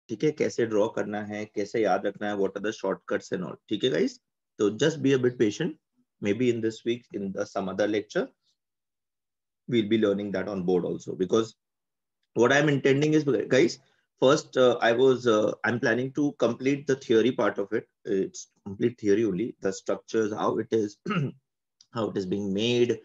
ठीक है, कैसे ड्रॉ करना है, कैसे याद रखना है, what are the shortcuts and all. ठीक है गाइस, तो just be a bit patient. Maybe in this week, in some other lecture, we'll be learning that on board also. Because what I'm intending is, guys, first I'm planning to complete the theory part of it. It's complete theory only, the structures, how it is, how it is being made,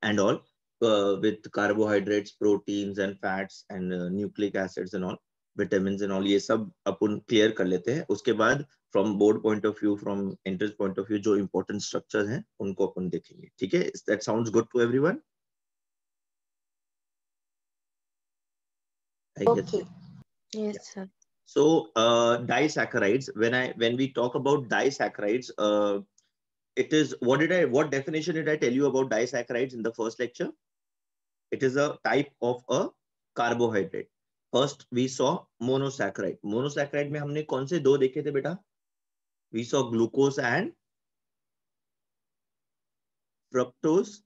and all, with carbohydrates, proteins, and fats, and nucleic acids and all, vitamins and all. ये सब अपन clear कर लेते हैं. उसके बाद from board point of view, from entrance point of view, जो important structures हैं उनको अपन देखेंगे. ठीक है, that sounds good to everyone? I guess. Okay. Yes, Yeah. sir. So disaccharides, when we talk about disaccharides, it is, what definition did I tell you about disaccharides in the first lecture? It is a type of a carbohydrate. First we saw monosaccharide. Monosaccharide में हमने कौन से दो देखे थे बेटा? We saw glucose and fructose.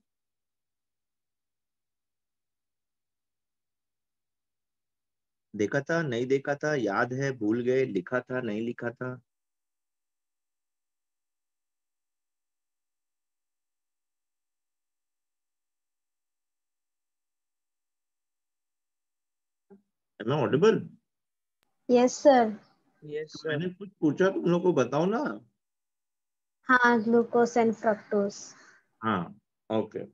देखा था, नहीं देखा था, याद है, भूल गए, लिखा था, नहीं लिखा था? Am I audible? Yes, sir. Yes, तो sir. मैंने कुछ पूछा, तुम लोग को बताओ ना. हाँ, glucose and fructose. हाँ, okay.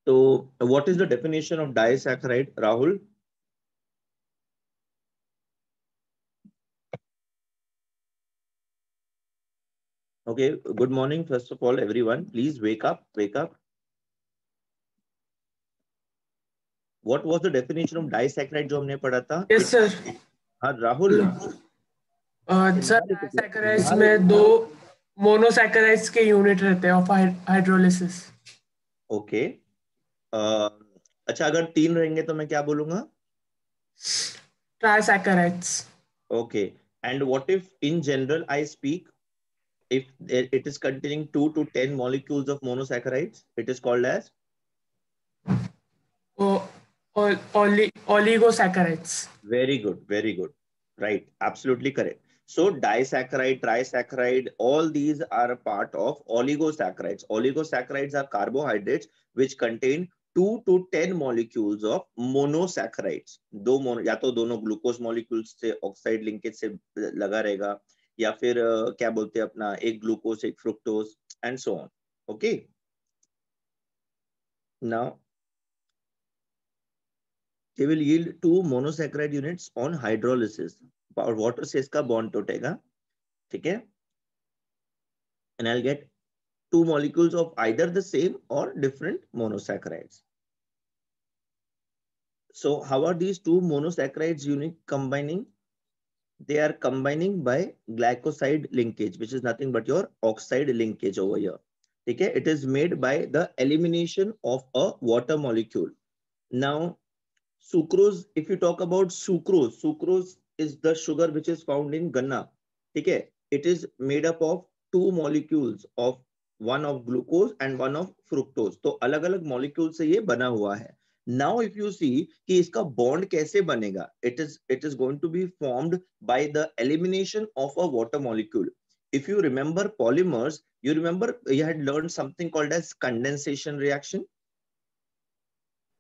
So what is the definition of disaccharide, Rahul? Okay, good morning. First of all, everyone, please wake up, wake up. What was the definition of disaccharide जो हमने पढ़ा था? Yes, sir. हाँ, Rahul. Sir डाइसैकराइड्स में दो monosaccharides के unit रहते हैं ऑफ हाइड्रोलिसिस. ओके. अच्छा, अगर तीन रहेंगे तो मैं क्या बोलूंगा? ट्राइसैकराइड्स. Okay. And what if in general I speak, if it is containing 2 to 10 molecules of monosaccharides, it is called as? Oligosaccharides. Very good, very good. Right, absolutely correct. So disaccharide, trisaccharide, all these are a part of oligosaccharides. Oligosaccharides are carbohydrates which contain 2 to 10 molecules of monosaccharides. दो mono, या तो दोनों glucose molecules से oxide linkage से लगा रहेगा, या फिर क्या बोलते हैं अपना, एक ग्लूकोज एक fructose and so on. Okay, now they will yield 2 monosaccharide units on hydrolysis. और वाटर से इसका बॉन्ड टूटेगा. ठीक है, and I'll get 2 molecules of either the same or different monosaccharides. So how are these 2 monosaccharides unit combining? They are combining by glycoside linkage, which is nothing but your oxide linkage over here. Okay, it is made by the elimination of a water molecule. Now sucrose, if you talk about sucrose, sucrose is the sugar which is found in ganna. Okay, it is made up of 2 molecules of one of glucose and one of fructose. तो अलग अलग molecule से ये बना हुआ है. Now if you see कि इसका bond कैसे बनेगा, it is going to be formed by the elimination of a water molecule. If you remember polymers, you remember you had learned something called as condensation reaction.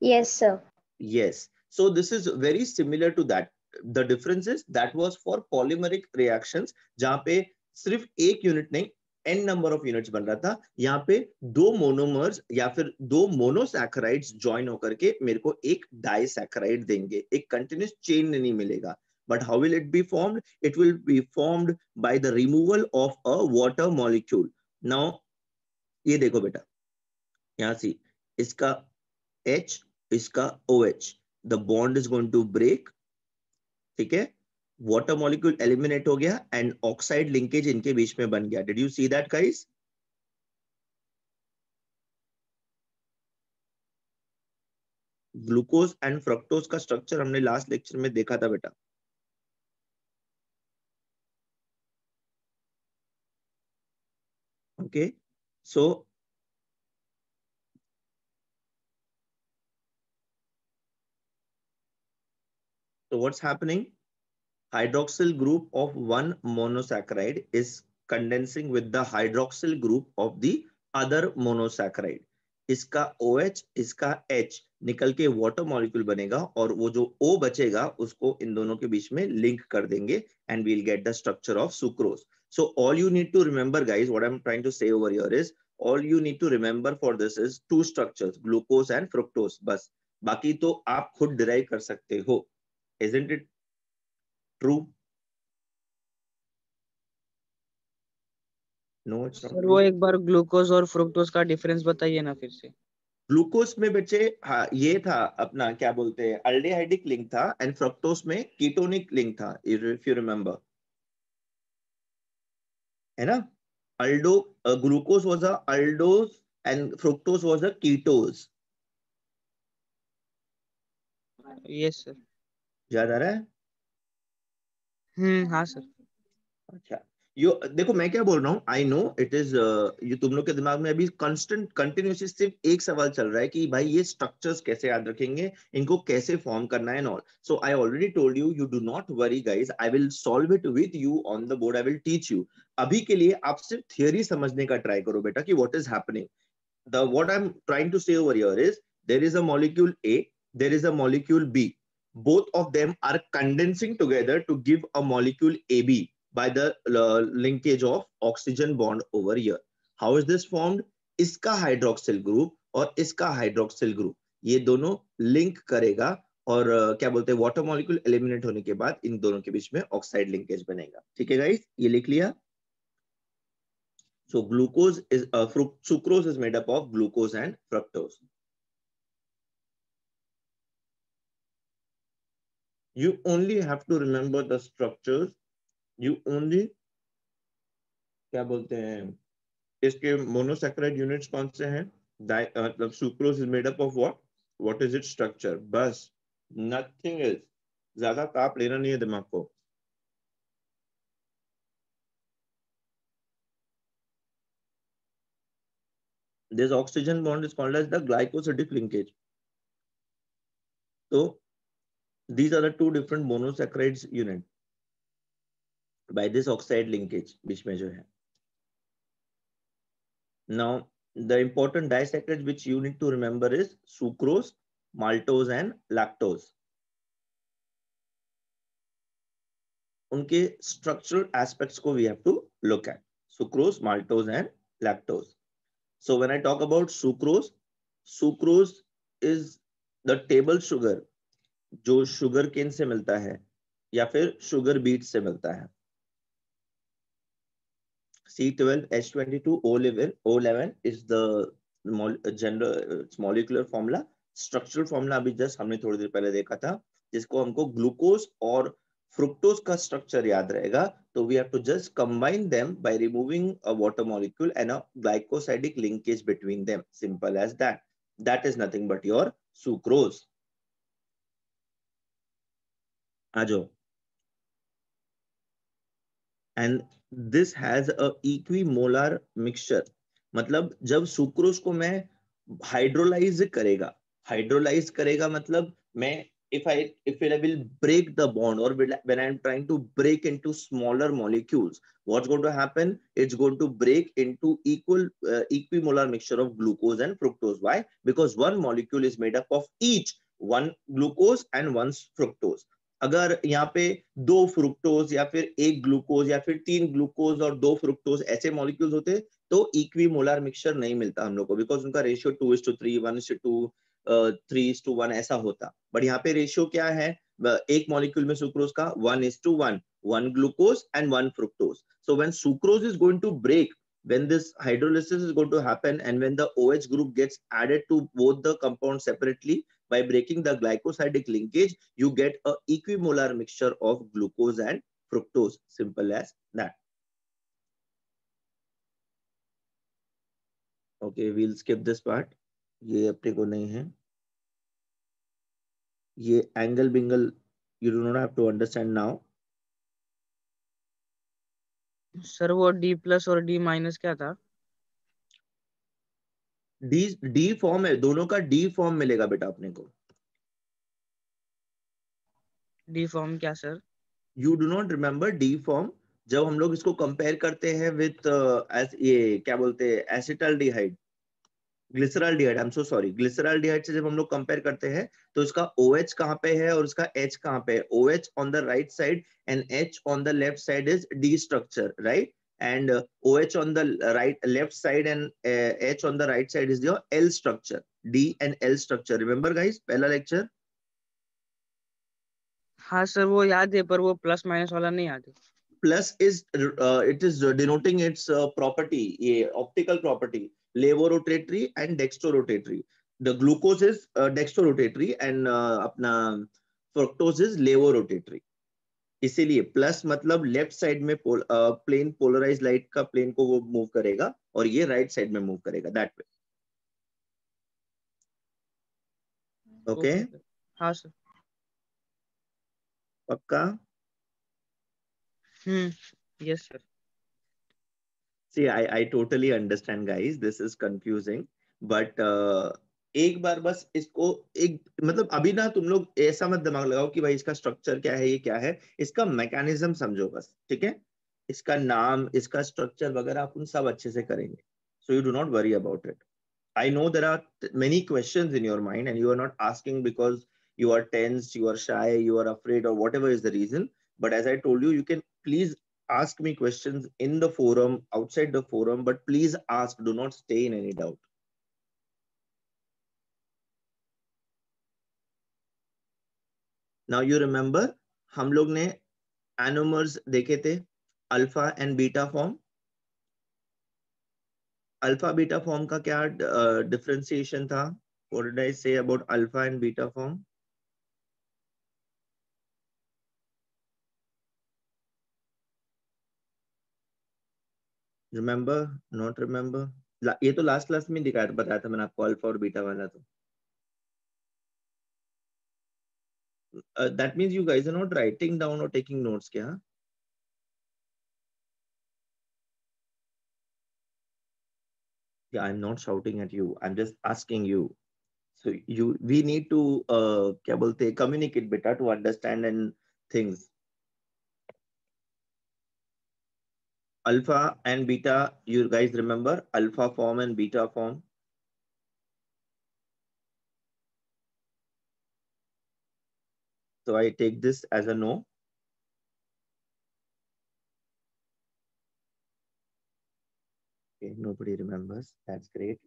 Yes, sir. Yes. So this is very similar to that. The difference is that was for polymeric reactions, जहाँ पे सिर्फ एक unit नहीं, n number of units बन रहा था. यहाँ पे दो मोनोमर्स या फिर दो मोनोसैकराइड्स ज्वाइन होकर के मेरे को एक डाइसैकराइड देंगे. एक कंटिन्यूस चेन नहीं मिलेगा. But how will it be formed? It will be formed by the removal of a water molecule. Now ये देखो बेटा, यहाँ से इसका H, इसका OH, the bond is going to break. ठीक है, water molecule eliminate हो गया and oxide linkage इनके बीच में बन गया. Did you see that, guys? Glucose and fructose का स्ट्रक्चर हमने लास्ट लेक्चर में देखा था बेटा. Okay, so what's happening? hydroxyl group of one monosaccharide is condensing with the hydroxyl group of the other monosaccharide. इसका OH इसका H निकल के वाटर मॉलिक्यूल बनेगा और वो जो O बचेगा उसको इन दोनों के बीच में लिंक कर देंगे and we'll get the structure of sucrose. So all you need to remember, guys, what I'm trying to say over here is all you need to remember for this is two structures, glucose and fructose. बस बाकी तो आप खुद derive कर सकते हो. Isn't it true? No, it's not sir true. वो एक बार ग्लूकोज और फ्रुक्टोज का डिफरेंस बताइए ना फिर से. ग्लूकोज में बच्चे हाँ ये था अपना क्या बोलते हैं अल्डेहाइडिक लिंक था एंड फ्रक्टोज में कीटोनिक लिंक था इफ यू रिमेंबर है ना. Aldo glucose was a aldose and fructose was a ketose. Yes sir. याद आ रहा है. हाँ सर. अच्छा यो देखो मैं क्या बोल रहा हूँ. आई नो इट इज ये तुम लोग के दिमाग में अभी कांस्टेंट कंटिन्यूसली सिर्फ एक सवाल चल रहा है कि भाई ये स्ट्रक्चर्स कैसे याद रखेंगे, इनको कैसे फॉर्म करना है and all. So I already told you, you do not worry guys, I will solve it with you on the board, I will teach you. अभी के लिए आप सिर्फ थियोरी समझने का ट्राई करो बेटा कि what is happening. The what I'm trying to say over here is there is a molecule A, there is a molecule B. Both of them are condensing together to give a molecule AB by the linkage of oxygen bond over here. How is this formed? इसका hydroxyl group और इसका hydroxyl group ये दोनों link करेगा और क्या बोलते हैं water molecule eliminate होने के बाद इन दोनों के बीच में oxide linkage बनेगा. ठीक है guys, ये लिख लिया. So glucose is sucrose is made up of glucose and fructose. You only have to remember the structures. You only क्या बोलते हैं इसके monosaccharide units कौन से हैं? मतलब sucrose is made up of what? What is its structure? बस nothing else. ज्यादा ताप लेना नहीं है दिमाग को. This oxygen bond is called as the glycosidic linkage. So these are the two different monosaccharides unit by this oxide linkage which measure hai. Now the important disaccharides which you need to remember is sucrose, maltose and lactose. Unke structural aspects ko we have to look at. Sucrose, maltose and lactose. So when I talk about sucrose, sucrose is the table sugar जो sugar cane से मिलता है या फिर sugar beet से मिलता है. C12H22O11 is the general molecular formula. Structural formula अभी जस्ट हमने थोड़ी देर पहले देखा था जिसको हमको ग्लूकोज और फ्रुक्टोज का स्ट्रक्चर याद रहेगा. तो we have to just combine them by removing a water molecule and a glycosidic linkage between them. Simple as that. That is nothing but your sucrose. आजो. And this has a equimolar mixture. मतलब जब sucrose को मैं hydrolyse करेगा मतलब मैं if I will break the bond or when I'm trying to break into smaller molecules, what's going to happen? It's going to break into equimolar mixture of glucose and fructose. Why? Because one molecule is made up of each one glucose and one fructose. अगर यहाँ पे दो fructose या फिर एक glucose या फिर तीन ग्लूकोज और दो फ्रुक्टोज ऐसे मॉलिक्यूल्स होते तो इक्विमोलर मिक्सचर नहीं मिलता हम लोग को, बिकॉज उनका रेशियो 2:3, 1:2, 3:1 ऐसा होता. बट यहाँ पे रेशियो क्या है? एक मॉलिक्यूल में सुक्रोज का 1:1, one glucose and one fructose. So when sucrose is going to break, when this hydrolysis is going to happen and when the OH group gets added to both the compounds separately, by breaking the glycosidic linkage, you get a equimolar mixture of glucose and fructose. Simple as that. Okay, we'll skip this part. ये अपने को नहीं है. ये angle bingle you do not have to understand now. Sir वो D+ और D- क्या था? D फॉर्म है, दोनों का D फॉर्म मिलेगा बेटा अपने को. D फॉर्म क्या sir? You do not remember D form, जब हम लोग इसको कंपेयर करते हैं विथ ये क्या बोलते हैं acetaldehyde, glyceraldehyde, I am so sorry, glyceraldehyde से जब हम लोग कंपेयर करते हैं तो इसका OH कहाँ पे है और इसका H कहाँ पे है? OH on the right side and H on the left side is D structure, right? And OH on the left side and H on the right side is your L structure, D and L structure. Remember guys, पहला lecture? हाँ sir वो याद है, पर वो plus minus वाला नहीं याद है। Plus is it is denoting its property, ये optical property, levorotatory and dextrorotatory. The glucose is dextrorotatory and अपना fructose is levorotatory. इसीलिए प्लस मतलब लेफ्ट साइड में प्लेन पोलराइज लाइट का प्लेन को वो मूव करेगा और ये राइट साइड में मूव करेगा, दैट वे। ओके हाँ सर। पक्का? Yes sir. See, I totally understand guys, this is confusing, but एक बार बस इसको एक मतलब अभी ना तुम लोग ऐसा मत दिमाग लगाओ कि भाई इसका स्ट्रक्चर क्या है, ये क्या है, इसका मैकेनिज्म समझो बस, ठीक है? इसका नाम, इसका स्ट्रक्चर वगैरह अपन सब अच्छे से करेंगे, so you do not worry about it. I know there are many questions in your mind and you are not asking because you are tense, you are shy, you are afraid or whatever is the reason, but as I told you, you can please ask me questions in the forum, outside the forum, but please ask, do not stay in any doubt. Now you remember हम लोग ने anomers देखे थे, alpha and beta form. Alpha beta form का क्या differentiation था? What did I say about alpha and beta form? Remember? Not remember? ये तो लास्ट क्लास में दिखाया बताया था मैंने आपको, अल्फा और बीटा वाला। तो that means you guys are not writing down or taking notes क्या? Yeah, I'm not shouting at you, I'm just asking you. So we need to क्या बोलते हैं, communicate बेटा to understand and things. Alpha and beta, you guys remember alpha form and beta form? So I take this as a no. Okay, nobody remembers. That's great.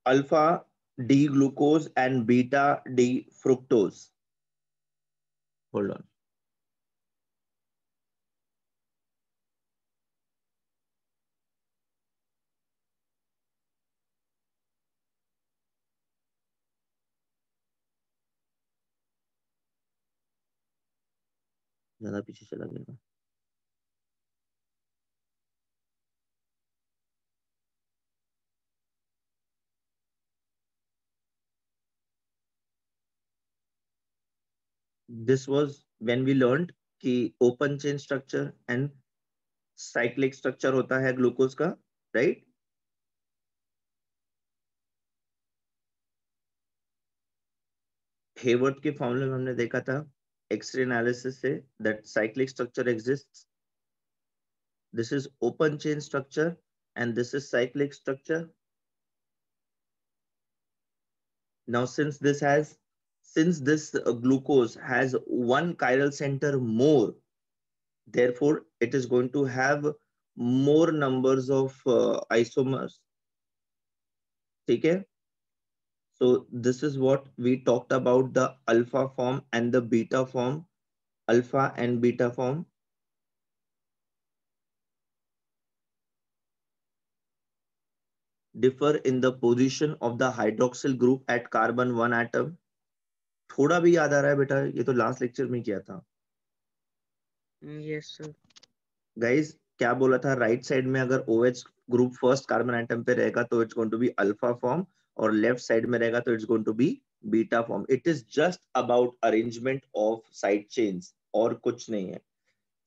Alpha D glucose and beta D fructose. Hold on. ज़्यादा पीछे चला गया। This was when we learned कि open chain structure and cyclic structure होता है glucose का, right? Hayworth के फॉर्मूले में हमने देखा था एक्सरे एनालिसिस से that cyclic structure exists. This is open chain structure and this is cyclic structure. Now since this glucose has one chiral center more, therefore it is going to have more numbers of isomers. Okay, so this is what we talked about, the alpha form and the beta form, alpha and beta form. Differ in the position of the hydroxyl group at carbon 1 atom. थोड़ा भी याद आ रहा है बेटा? ये तो last lecture में किया था। Yes sir. गाइस क्या बोला था, राइट साइड में अगर OH group first carbon atom पे रहेगा तो it's going to be alpha form और लेफ्ट साइड में रहेगा तो it's going to be beta form. It is just about arrangement of side chains और कुछ नहीं है।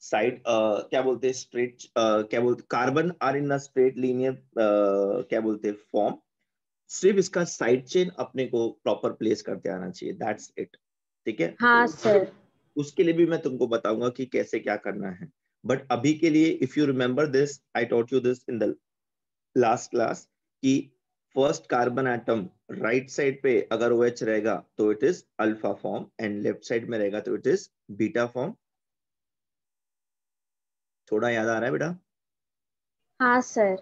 साइड क्या बोलते हैं, स्ट्रेट क्या बोलते, carbon are in straight linear क्या बोलते फॉर्म, सिर्फ इसका साइड चेन अपने को प्रॉपर प्लेस करते आना चाहिए, दैट्स इट। ठीक है? हाँ सर। उसके लिए भी मैं तुमको बताऊंगा कि कैसे क्या करना है। बट अभी के लिए if you remember this, I taught you this in the last class कि first carbon atom right side पे अगर OH रहेगा तो it is alpha form, and left side में रहेगा तो इट इज बीटा फॉर्म। थोड़ा याद आ रहा है बेटा? हाँ सर।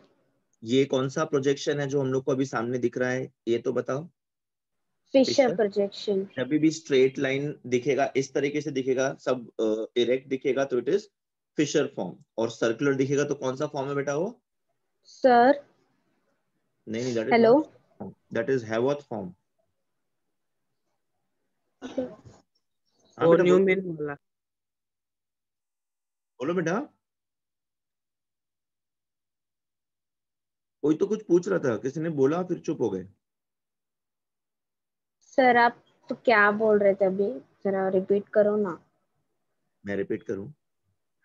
ये कौन सा प्रोजेक्शन है जो हम लोग को अभी सामने दिख रहा है, ये तो बताओ। Fischer Fischer. प्रोजेक्शन। जब भी स्ट्रेट लाइन दिखेगा इस तरीके से दिखेगा, सब इरेक्ट दिखेगा तो इट इज फिशर फॉर्म, और सर्कुलर दिखेगा तो कौन सा फॉर्म है बेटा वो? सर नहीं नहीं, that is hello. Not, that is हैवर्थ form. हाँ वो बेटा बोलो, न्यूमेन वाला। बोलो बेटा। कोई तो कुछ पूछ रहा था, किसी ने बोला फिर चुप हो गए। सर आप तो क्या बोल रहे थे अभी, जरा रिपीट करो ना। मैं रिपीट करूं?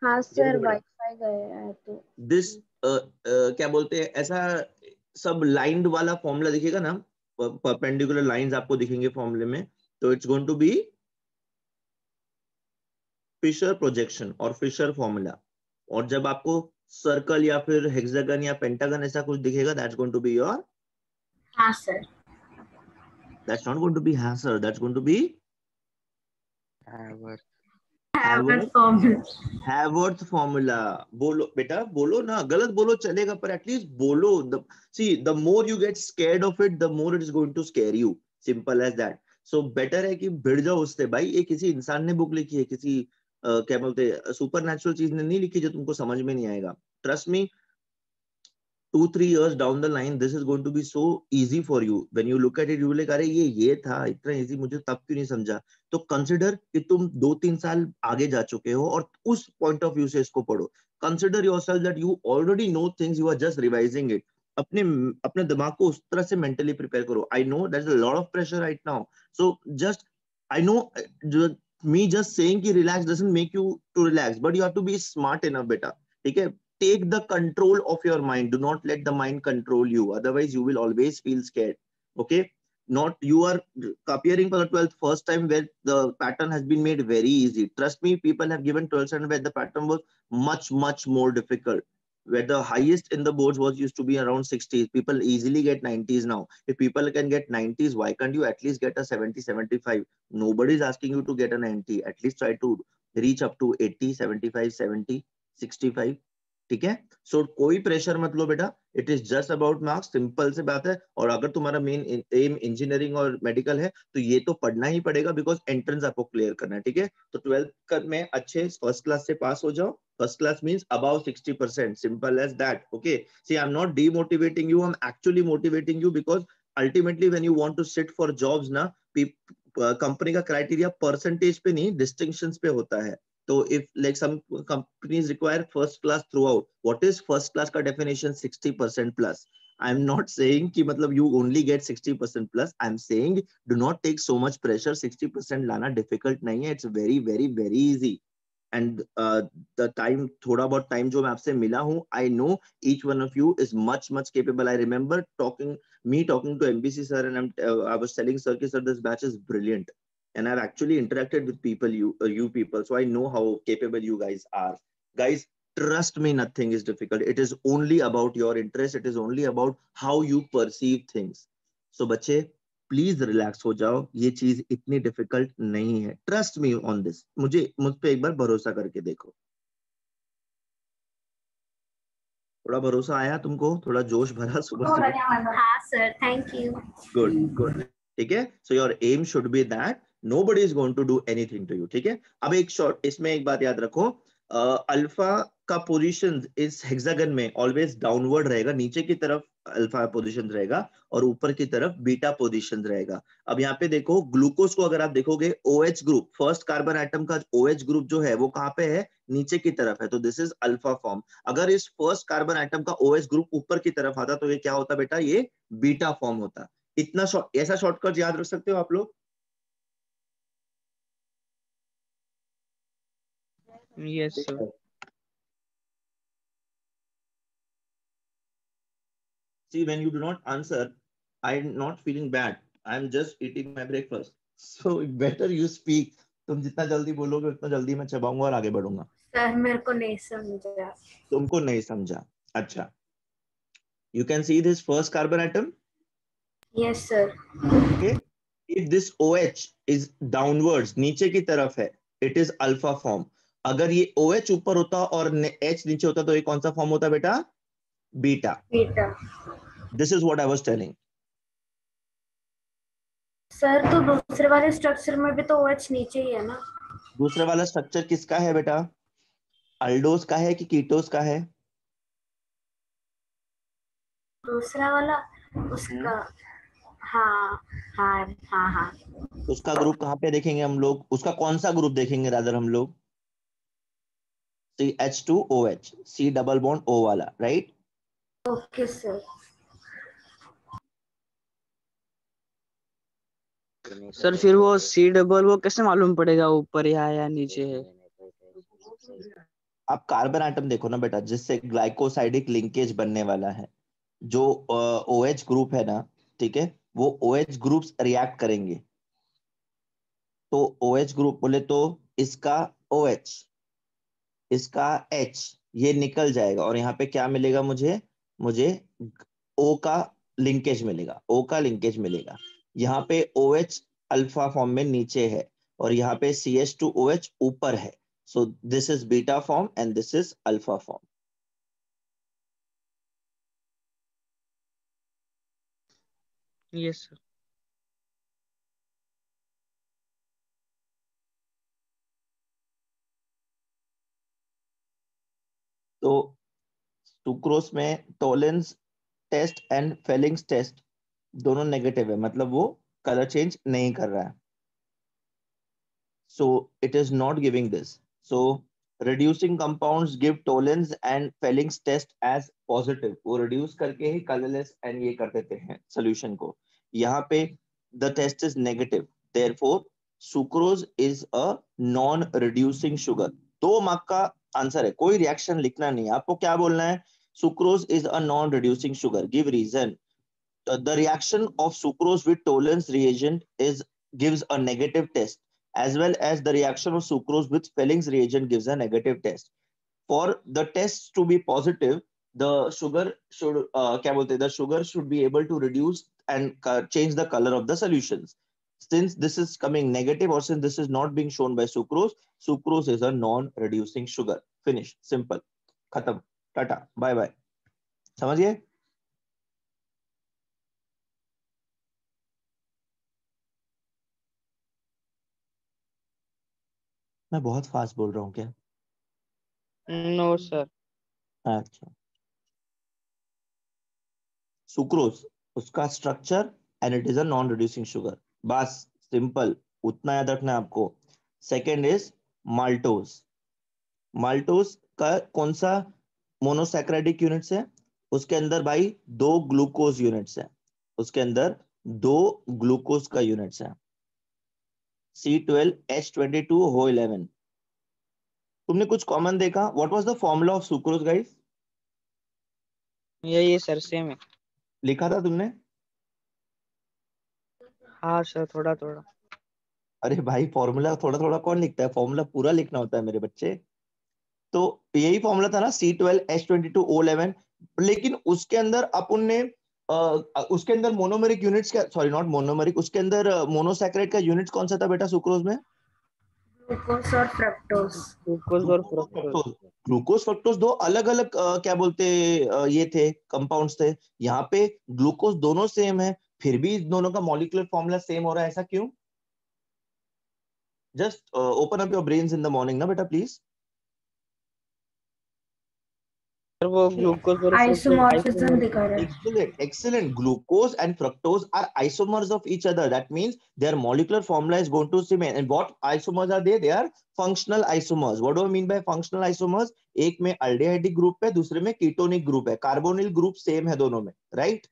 हाँ ये सर, देखो बेटा, वाईफाई गया है तो। दिस क्या बोलते हैं ऐसा, सब लाइंड वाला फॉर्मूला दिखेगा ना, परपेंडिकुलर लाइंस आपको दिखेंगे फॉर्मूले में, तो it's going to be Fischer projection और फिशर फॉर्मूला। और जब आपको सर्कल या फिर हेक्सागन या पेंटागन ऐसा कुछ दिखेगा, that's going to be your, हाँ sir. That's not going to be answer, that's going to be Haworth. Haworth Haworth, formula. Haworth formula. बोलो बेटा, बोलो ना, गलत बोलो चलेगा पर एटलीस्ट बोलो। See the more you get scared of it, the more it is going to scare you, simple as that. So better है कि भिड़ जाओ उससे। भाई ये किसी इंसान ने बुक लिखी है, किसी क्या बोलते हैं सुपर नेचुरल चीज ने नहीं लिखी जो तुमको समझ में नहीं आएगा। Trust me, 2-3 years down the line this is going to be so easy for you. When you look at it you will like, अरे ये था इतना इजी, मुझे तब क्यों नहीं समझा। तो कंसिडर कि तुम 2-3 साल आगे जा चुके हो और उस पॉइंट ऑफ व्यू से इसको पढ़ो। Consider yourself that you already know things, you are just revising it. अपने अपने दिमाग को उस तरह से मेंटली प्रिपेयर करो। I know that's a lot of pressure right now, so just I know me just saying कि relax doesn't make you to relax, but you have to be smart enough बेटा, ठीक है? Take the control of your mind, do not let the mind control you, otherwise you will always feel scared. Okay, not you are appearing for the 12th first time where the pattern has been made very easy. Trust me, people have given 12th and where the pattern was much more difficult, where the highest in the boards was used to be around 60s. People easily get 90s now. If people can get 90s, why can't you at least get a 70-75? Nobody is asking you to get a 90, at least try to reach up to 80, 75, 70, 65, ठीक है? सो कोई pressure मत लो बेटा, it is just about marks, simple से बात है। और अगर तुम्हारा मेन एम इंजीनियरिंग और मेडिकल है तो ये तो पढ़ना ही पड़ेगा, बिकॉज एंट्रेंस आपको क्लियर करना है, ठीक है? तो 12th में अच्छे फर्स्ट क्लास से पास हो जाओ। First class means about 60%, simple as that. Okay, see I am not demotivating you, I am actually motivating you, because ultimately when you want to sit for jobs ना, company का criteria percentage पे नहीं distinctions पे होता है। तो if like some companies require first class throughout, what is first class का definition? 60% plus. I'm not saying कि मतलब you only get 60% plus. I'm saying do not take so much pressure. 60% लाना difficult नहीं है, it's very easy. And the time, थोड़ा बहुत time जो मैं आपसे मिला हूँ, I know each one of you is much capable. I remember talking to MBC sir, and I was telling sir कि sir this batch is brilliant, and I've actually interacted with people, you people, so I know how capable you guys are. Guys, trust me, nothing is difficult. It is only about your interest. It is only about how you perceive things. So बच्चे please relax हो जाओ, ये चीज इतनी difficult नहीं है। Trust me on this, मुझ पे एक बार भरोसा करके देखो। थोड़ा भरोसा आया तुमको? थोड़ा जोश भरा सुबह सुबह? हाँ सर, थैंक यू। गुड, ठीक है? So your aim should be that nobody is going to do anything to you, ठीक है? अब एक शॉर्ट इसमें एक बात याद रखो, अल्फा का पोजीशन इस हेक्सागन में ऑलवेज डाउनवर्ड रहेगा, नीचे की तरफ अल्फा पोजीशन रहेगा और ऊपर की तरफ बीटा पोजीशन रहेगा। अब यहाँ पे देखो ग्लूकोज को अगर आप देखोगे, OH group, first carbon atom का OH ग्रुप जो है वो कहाँ पे है? नीचे की तरफ है, तो दिस इज अल्फा फॉर्म। अगर इस फर्स्ट कार्बन एटम का OH ग्रुप ऊपर की तरफ आता तो ये क्या होता बेटा? ये बीटा फॉर्म होता। इतना ऐसा शॉर्टकट याद रख सकते हो आप लोग? Yes sir. See, when you do not answer, I'm not feeling bad. I'm just eating my breakfast. So better you speak. तुम जितना जल्दी बोलोगे उतना जल्दी मैं चबाऊंगा और आगे बढ़ूंगा। सर मेरे को नहीं समझा। तुमको नहीं समझा? अच्छा, you can see this first carbon atom. Yes sir. Okay, if this OH is downwards, नीचे की तरफ है, it is alpha form. अगर ये OH ऊपर होता और H नीचे होता तो ये कौन सा फॉर्म होता बेटा? Beta. Beta. This is what I was telling. Sir तो दूसरे वाले स्ट्रक्चर में भी तो OH नीचे ही है ना? दूसरे वाला स्ट्रक्चर किसका है बेटा? अल्डोस का है कि कीटोस का है? दूसरा वाला उसका। हाँ हाँ हाँ हाँ। उसका ग्रुप कहाँ पे देखेंगे हम लोग? उसका कौन सा ग्रुप देखेंगे रादर हम लोग? CH2OH, C double bond O वाला, राइट? Okay sir. सर फिर वो सी डबल वो कैसे मालूम पड़ेगा ऊपर या नीचे है? आप कार्बन आइटम देखो ना बेटा, जिससे ग्लाइकोसाइडिक लिंकेज बनने वाला है, जो OH ग्रुप है ना, ठीक है, वो OH ग्रुप्स रिएक्ट करेंगे। तो OH ग्रुप बोले तो इसका OH, इसका H, ये निकल जाएगा और यहाँ पे क्या मिलेगा मुझे? मुझे O का लिंकेज मिलेगा, O का लिंकेज मिलेगा। यहाँ पे OH अल्फा फॉर्म में नीचे है और यहाँ पे CH2OH ऊपर है। So this is beta form and this is alpha form. Yes sir. तो सुक्रोज में Tollens test and Fehling's test दोनों नेगेटिव है, मतलब वो कलर चेंज नहीं कर रहा है। So it is not giving this. So reducing compounds give Tollens and Fellings test as positive. वो reduce करके ही colorless and ये कर देते हैं solution को। यहाँ पे the test is negative. Therefore sucrose is a non-reducing sugar. 2 mark का आंसर है, कोई रिएक्शन लिखना नहीं है आपको। क्या बोलना है? Sucrose is a non reducing sugar, give reason. The reaction of sucrose with Tollens reagent is gives a negative test, as well as the reaction of sucrose with Fellings reagent gives a negative test. For the tests to be positive, the sugar should क्या बोलते हैं, the sugar should be able to reduce and change the color of the solutions. Since this is coming negative or since this is not being shown by sucrose, sucrose is a non-reducing sugar. Finish. Simple. खत्म. Tata. Bye bye. समझ गए? मैं बहुत fast बोल रहा हूँ क्या? No sir. अच्छा, सुक्रोज, उसका structure and it is a non reducing sugar, बस सिंपल, उतना याद रखना है आपको। Second is maltose. माल्टोज का कौन सा मोनोसैकेराइडिक यूनिट्स है? उसके अंदर भाई 2 ग्लूकोज यूनिट्स है, उसके अंदर 2 ग्लूकोज का यूनिट्स है, C12H22O11। तुमने कुछ कॉमन देखा? What was the formula of sucrose guys? ये सर सेम है। लिखा था तुमने? हाँ सर, थोड़ा थोड़ा। अरे भाई, फॉर्मूला थोड़ा थोड़ा कौन लिखता है? फॉर्मूला पूरा लिखना होता है मेरे बच्चे। तो यही फॉर्मूला था ना, C12H22O11। लेकिन उसके अंदर अपन ने उसके अंदर मोनोमेरिक यूनिट्स का, सॉरी नॉट मोनोमेरिक, उसके अंदर मोनोसैकेराइड का यूनिट कौन सा था बेटा सुक्रोज में? ग्लूकोज और फ्रक्टोज। ग्लूकोज और फ्रक्टोज। ग्लूकोज फ्रक्टोज 2 अलग अलग क्या बोलते ये थे, कंपाउंड्स थे। यहाँ पे ग्लूकोज दोनों सेम है, फिर भी दोनों का मॉलिक्यूलर फॉर्मूला सेम हो रहा है, ऐसा क्यों? Just open up your brains in the morning ना बेटा, प्लीज। सर वो ग्लूकोज और आइसोमॉर्फिज्म दिखा रहा है। Excellent, excellent. Glucose and fructose are isomers of each other. That means their molecular formula is going to remain. And what isomers are they? They are functional isomers. What do I mean by functional isomers? एक में aldehydic group है, दूसरे में ketonic group है, carbonyl group same है दोनों में, right?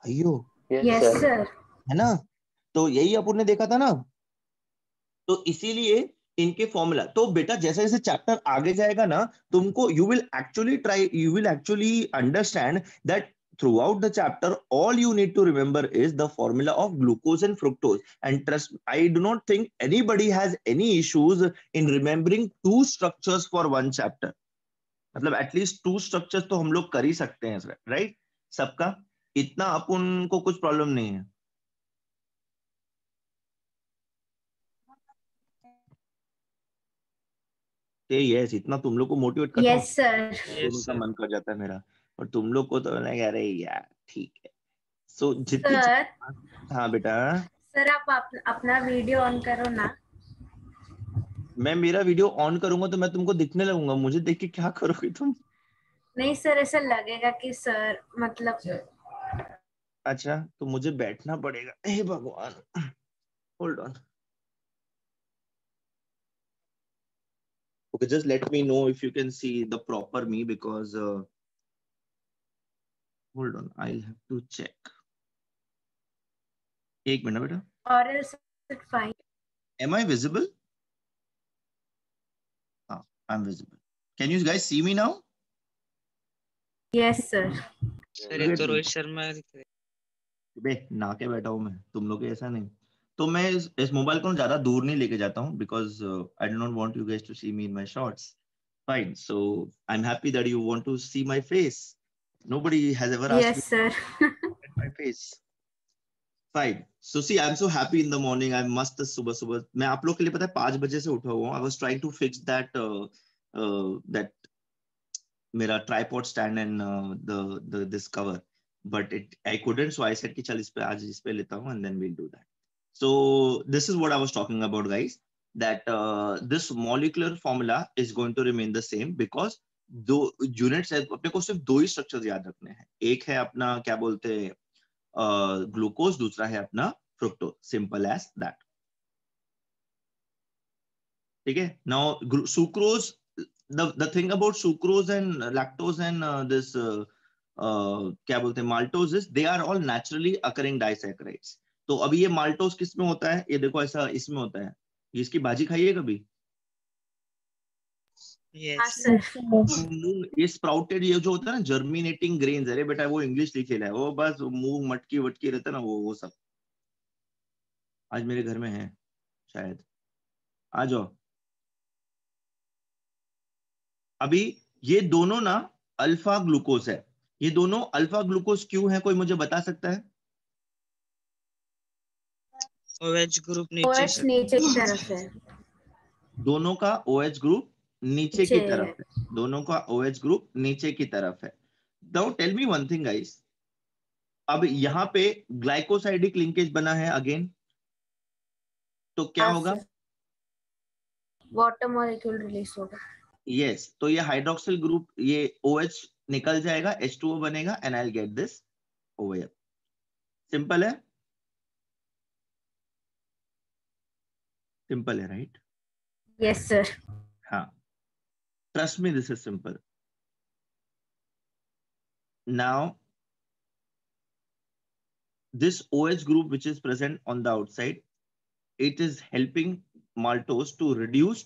अयो, यस सर। है ना? तो यही अपन ने देखा था ना, तो इसीलिए इनके फॉर्मूला। तो बेटा जैसे जैसे चैप्टर आगे जाएगा ना, तुमको you will actually understand that throughout the chapter, all you need to remember is the formula of glucose and fructose. And trust, I do not think anybody has any issues in remembering two structures for one chapter. मतलब at least two structures तो हम लोग कर ही सकते हैं, right? सबका इतना अपन को कुछ प्रॉब्लम नहीं है. यस, इतना तुम लोग को मोटिवेट करता हूँ. Yes sir. दोनों का मन कर जाता है मेरा, और तुम लोग को तो लगा अरे यार ठीक है. सो जितनी सर, हाँ बेटा. सर आप अपना वीडियो ऑन करो ना. मैं मेरा वीडियो ऑन करूंगा तो मैं तुमको दिखने लगूंगा, मुझे देख के क्या करोगे तुम? नहीं सर, ऐसा लगेगा कि सर मतलब. अच्छा, तो मुझे बैठना पड़ेगा. हे भगवान, hold on. Okay, just let me know if you can see the proper me, because hold on, I'll have to check. एक मिनट बेटा. Or else it's fine. Am I visible? Ah, I'm visible. Can you guys see me now? Yes sir. Sir ये तो रोहित शर्मा दिख रहे. बे ना के बैठा हूं मैं, तुम लोग ऐसा नहीं. तो मैं इस मोबाइल को ज्यादा दूर नहीं लेके जाता हूं, because I do not want you guys to see me in my shorts. Fine. So I'm happy that you want to see my face. Nobody has ever asked Yes sir. me at my face. Fine. So see, I'm so happy in the morning. I'm मस्त सुबह सुबह. मैं आप लोग के लिए पता है 5 बजे से उठा हुआ हूँ. I was trying to fix that that मेरा tripod stand and the this cover, but I couldn't. So I said कि चल इस पे आज इस पे लेता हूँ, and then we'll do that. So this is what I was talking about, guys. That this molecular formula is going to remain the same, because दो यूनिट्स है, अपने को सिर्फ दो ही स्ट्रक्चर्स याद रखने हैं. एक है अपना क्या बोलते हैं ग्लूकोज, दूसरा है अपना फ्रुक्टोज. Simple as that. ठीक है. Now sucrose, the thing about sucrose and lactose and this क्या बोलते हैं maltose is they are all naturally occurring disaccharides. तो अभी ये maltose किस में होता है? ये देखो ऐसा इसमें होता है. ये इसकी भाजी खाई है कभी? Yes. ये स्प्राउटेड, ये जो होता है ना जर्मिनेटिंग ग्रेन्स, अरे बेटा वो इंग्लिश लिखे है, वो बस मूंग मटकी वटकी रहता है ना, वो सब आज मेरे घर में है शायद. आ जाओ. अभी ये दोनों ना अल्फा ग्लूकोज है. ये दोनों अल्फा ग्लूकोज क्यों है, कोई मुझे बता सकता है? OH ग्रुप OH नीचे की तरफ है. दोनों का OH ग्रुप नीचे की तरफ है. दोनों का OH ग्रुप नीचे की तरफ है. Now tell me one thing guys. अब यहाँ पे ग्लाइकोसाइडिक लिंकेज बना है अगेन, तो क्या होगा? वाटर मॉलिक्यूल रिलीज होगा. यस, तो ये हाइड्रोक्सिल ग्रुप, ये OH निकल जाएगा, H2O बनेगा, and I will get this over here. Simple है, सिंपल है, राइट? Yes sir. हाँ, trust me, this is simple. Now this OH group which is present on the outside, it is helping maltose to reduce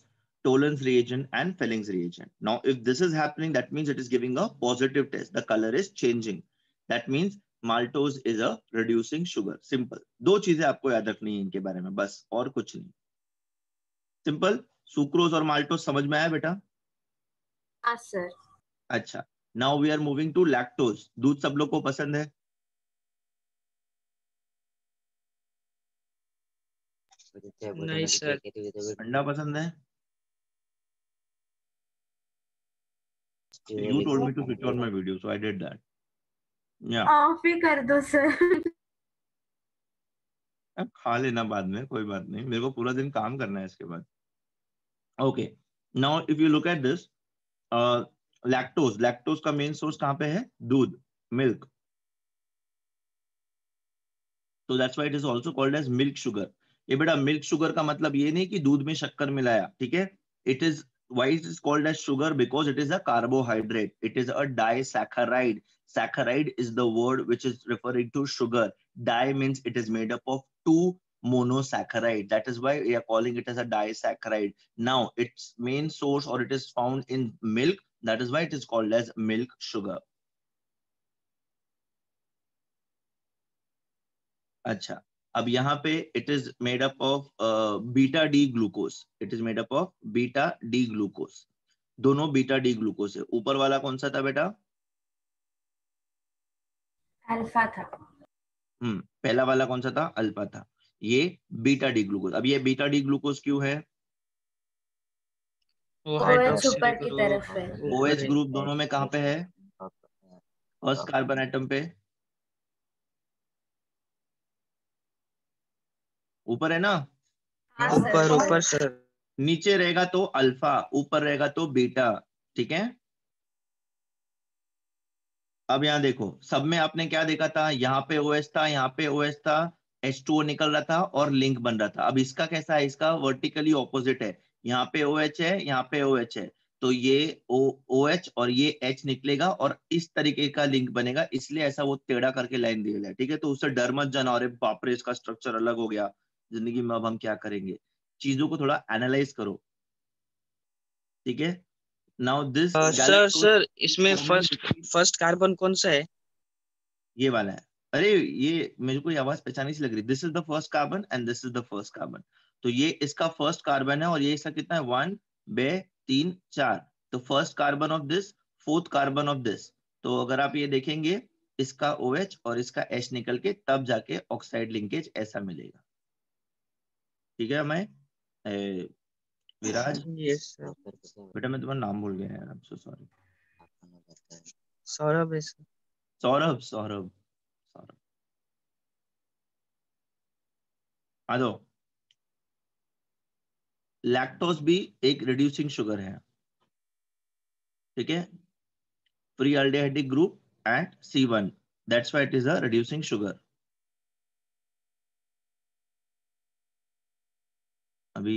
Tollens reagent and Felling's reagent. Now, if this is happening, that means it is giving a positive test. The color is changing. That means maltose is a reducing sugar. Simple. दो चीजें आपको याद रखनी है इनके बारे में, बस, और कुछ नहीं. सिंपल. सुक्रोज और माल्टोज समझ में आया बेटा? हाँ सर. अच्छा. Now we are moving to lactose. दूध सब लोग को पसंद है? नहीं सर. अंडा पसंद है? You told me to switch on my video, so I did that. Yeah. Off ही कर दो सर. अब खा लेना बाद में, कोई बात नहीं, मेरे को पूरा दिन काम करना है इसके बाद. Okay. Now if you look at this, lactose, lactose का मेन सोर्स कहाँ पे है? दूध, मिल्क. तो that's why it is also called as milk sugar. ये बेटा मिल्क शुगर का मतलब ये नहीं कि दूध में शक्कर मिलाया, ठीक है? It is why it is called as sugar? Because it is a carbohydrate. It is a disaccharide. Saccharide is the word which is referring to sugar. Di means it is made up of two monosaccharide. That is why we are calling it as a disaccharide. Now its main source, or it is found in milk. That is why it is called as milk sugar. अच्छा, अब यहाँ पे it is made up of beta D glucose, it is made up of beta D glucose, दोनों beta D glucose है। ऊपर वाला कौन सा था बेटा? अल्फा था। पहला वाला कौन सा था? अल्फा था। ये बीटा डी ग्लूकोज। अब ये बीटा डी ग्लूकोज क्यों है? वो OH हाइड्रोक्सिल ऊपर की तरफ है। OH ग्रुप दोनों में कहाँ पे है? फर्स्ट कार्बन एटम पे, ऊपर है ना? हाँ सर, ऊपर ऊपर सर। नीचे रहेगा तो अल्फा, ऊपर रहेगा तो बीटा, ठीक है। अब यहाँ देखो, सब में आपने क्या देखा था? यहाँ पे OH था, यहाँ पे OH था, H2O निकल रहा था और लिंक बन रहा था। अब इसका कैसा है? इसका वर्टिकली ऑपोजिट है, यहाँ पे OH है, यहाँ पे OH है, तो ये OH और ये H निकलेगा और इस तरीके का लिंक बनेगा, इसलिए ऐसा वो टेढ़ा करके लाइन दिया गया है, ठीक है। तो उससे डर मत जाना, अरे बाप रे इसका स्ट्रक्चर अलग हो गया, जिंदगी में अब हम क्या करेंगे। चीजों को थोड़ा एनालाइज करो, ठीक है। नाउ दिस सर इसमें फर्स्ट कार्बन कौन सा है? ये वाला है। अरे ये मेरे को ये आवाज पहचानी सी लग रही। This is the first carbon and this is the first carbon. तो ये इसका फर्स्ट कार्बन है और ये इसका कितना है? 1 2 3 4। तो first carbon of this, fourth carbon of this. तो अगर आप ये देखेंगे, इसका OH और इसका H निकल के तब जाके ऑक्साइड लिंकेज ऐसा मिलेगा, ठीक है। मैं विराज, यस सर। बेटा मैं तुम्हारा नाम भूल गया यार, I am so sorry. Saurabh है सर। सौरभ, सौरभ, सौरभ आ जाओ। लैक्टोज भी एक रिड्यूसिंग शुगर है, ठीक है। Free aldehydic group at C1, that's why it is a reducing sugar. अभी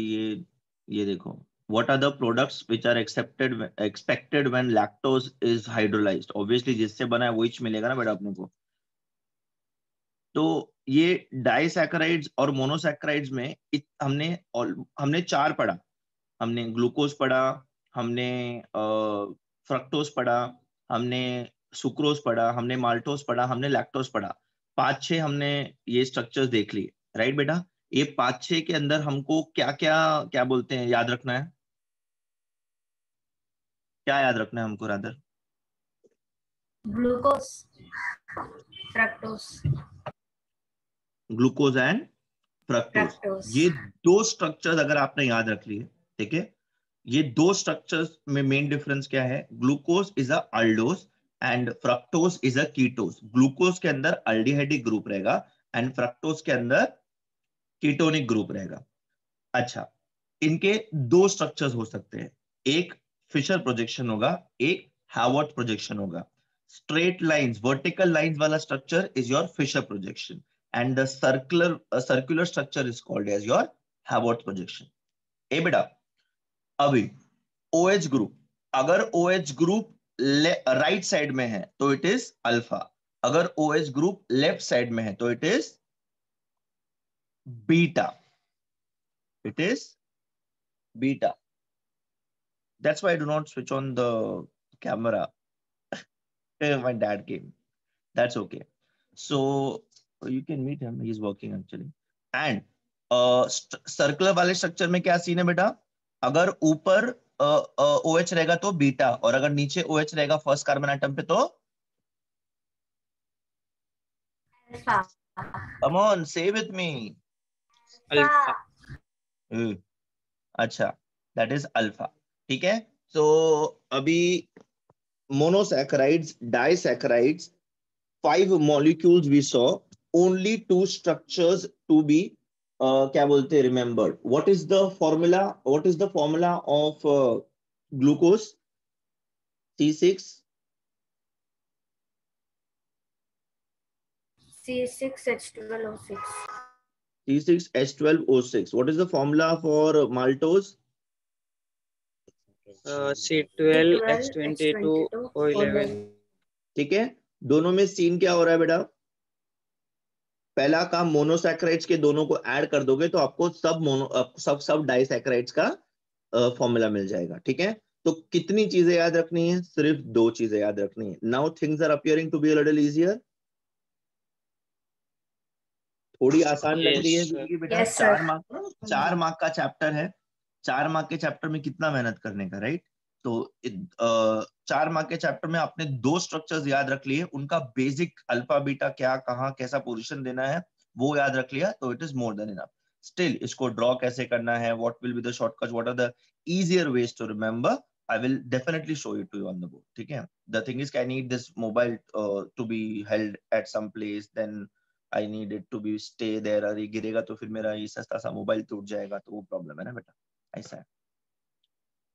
ये देखो, what are the products which are expected when lactose is hydrolyzed? Obviously जिससे बना है वही मिलेगा ना बेटा अपने को। तो ये डाइसैकेराइड्स और मोनोसैकेराइड्स में हमने 4 पढ़ा। हमने ग्लूकोज पढ़ा, हमने फ्रक्टोज पढ़ा, हमने सुक्रोज पढ़ा, हमने माल्टोज पढ़ा, हमने लैक्टोज पढ़ा। 5-6 हमने ये स्ट्रक्चर्स देख लिए, राइट बेटा। ये 5-6 के अंदर हमको क्या क्या क्या बोलते हैं याद रखना है? क्या याद रखना है हमको rather? Glucose, fructose, glucose and fructose. ये 2 स्ट्रक्चर्स अगर आपने याद रख लिए, ठीक है। ये 2 स्ट्रक्चर्स में मेन डिफरेंस क्या है? Glucose is a aldose and fructose is a ketose. Glucose के अंदर अल्डिहाइडिक ग्रुप रहेगा एंड फ्रक्टोज के अंदर कीटोनिक ग्रुप रहेगा। अच्छा, इनके 2 स्ट्रक्चर्स हो सकते हैं, एक फिशर प्रोजेक्शन होगा, एक हावर्ट प्रोजेक्शन होगा। स्ट्रेट लाइंस, वर्टिकल लाइंस वाला structure is your Fischer projection and the circular structure is called as your Haworth projection. ए बेटा, अभी OH ग्रुप, अगर OH ग्रुप राइट साइड में है तो इट इज अल्फा, अगर OH ग्रुप लेफ्ट साइड में है तो it is beta, it is beta. That's why I do not switch on the camera. My dad came. That's okay. So you can meet him, he's working actually. And circular वाले structure में क्या scene है बेटा? अगर ऊपर OH रहेगा तो beta, और अगर नीचे OH रहेगा फर्स्ट कार्बन एटम पे तो alpha. come on say with me. Alpha. अच्छा, दैट इज अल्फा, ठीक है। तो अभी monosaccharides, disaccharides, 5 molecules we saw, only 2 structures to be क्या बोलते हैं remembered. What is the formula? What is the formula of glucose? C6 C6H12O6. C6H12O6. What is the formula for maltose? C12H22O11। ठीक है, दोनों में सीन क्या हो रहा है बेटा? पहला काम, मोनोसैकेराइड्स के दोनों को ऐड कर दोगे तो आपको सब डाइसैकेराइड्स का फॉर्मूला मिल जाएगा, ठीक है। तो कितनी चीजें याद रखनी है? सिर्फ 2 चीजें याद रखनी है। Now things are appearing to be a little easier, थोड़ी आसान लग रही है Yes, sir. जिंदगी बेटा? Yes, sir. 4 मार्क का चैप्टर है। 4 मार्क के चैप्टर में कितना मेहनत करने का, राइट? तो 4 मार्क के चैप्टर में आपने 2 स्ट्रक्चर्स याद रख लिए, उनका बेसिक अल्फा बीटा क्या, कहाँ कैसा पोजीशन देना है वो याद रख लिया, तो it is more than enough. Still इसको ड्रॉ कैसे करना है, what will be the shortcuts, what are the easier ways to remember, I will definitely show it to you on the board. ठीक है? The thing is, I need this mobile to be held at some place, then I need it to be stay there. अरे गिरेगा तो फिर मेरा ये सस्ता सा मोबाइल टूट जाएगा, तो वो प्रॉब्लम है ना बेटा, ऐसा है।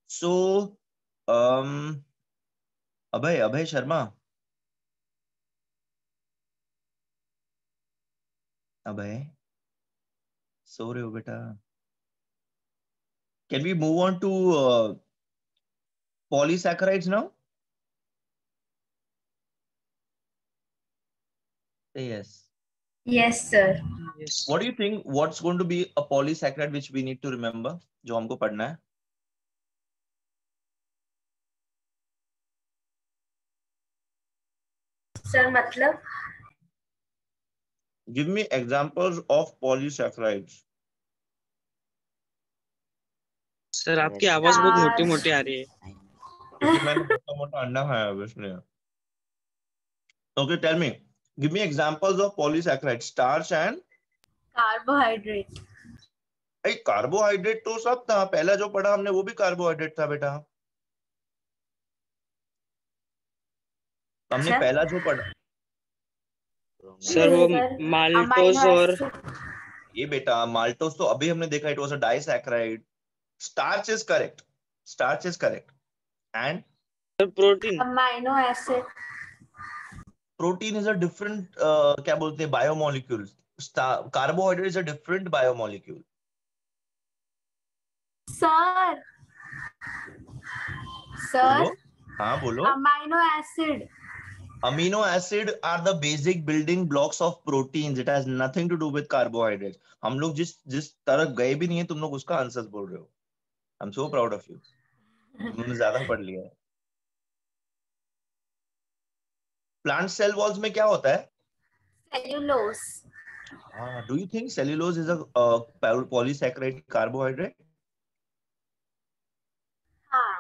So अभय शर्मा, अभय सो रहे हो बेटा? Can we move on to polysaccharides now? Say yes. Yes, sir. Yes. What do you think? What's going to be a polysaccharide which we need to remember? जो हमको पढ़ना है? Sir, मतलब? Give me examples of polysaccharides. Sir आपकी आवाज बहुत मोटी मोटी आ रही है। क्योंकि मैंने मोटा मोटा अंडा खाया है इसलिए। Okay, tell me. Give me examples of polysaccharides. Starch and Carbohydrate. Carbohydrate तो सब था, पहला जो पढ़ा हमने वो भी कार्बोहाइड्रेट था बेटा। हमने पहला जो पढ़ा सर वो माल्टोस और ये बेटा माल्टोस तो अभी हमने देखा, it was a disaccharide. Starch is correct, starch is correct. And protein, amino acid. Protein is a different क्या बोलते हैं biomolecule. Carbohydrate is a different biomolecule. Sir बोलो, हाँ बोलो। Amino acid. Amino acid are the basic building blocks of proteins. It has nothing to do with carbohydrates. हम लोग जिस तरफ गए भी नहीं है, तुम लोग उसका आंसर बोल रहे हो। I'm so proud of you. तुमने ज्यादा पढ़ लिया है। प्लांट सेल वॉल्स में क्या होता है? सेल्यूलोज। हाँ, do you think cellulose is a polysaccharide carbohydrate? हाँ।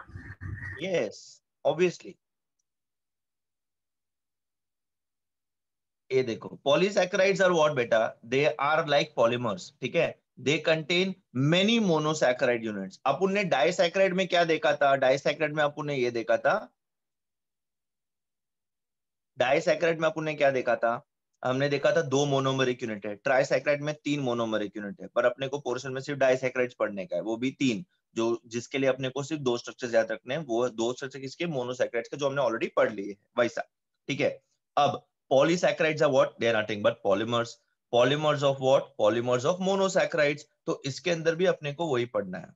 Yes, obviously. ये देखो, पॉलीसैकेराइड्स आर व्हाट बेटा? दे आर लाइक पॉलीमर्स, ठीक है? They contain many monosaccharide units. अपन ने डाइसैकेराइड में क्या देखा था? डाइसैकेराइड में अपन ने ये देखा था, डाइसैकेराइड में अपन ने क्या देखा था? हमने देखा था 2 मोनोमरिक यूनिट है। ट्राइसैकेराइड में 3 मोनोमरिक यूनिट है, पर अपने को पोर्शन में सिर्फ डाइसैकेराइड्स पढ़ने का है, वो भी 3, जो जिसके लिए अपने को सिर्फ 2 स्ट्रक्चर्स याद रखने हैं। वो 2 स्ट्रक्चर किसके? मोनोसैकेराइड्स के, जो हमने ऑलरेडी पढ़ लिए है वैसा, ठीक है? अब polysaccharides are what? They are nothing but polymers. Polymers of what? Polymers of monosaccharides. तो इसके अंदर भी अपने को वही पढ़ना है।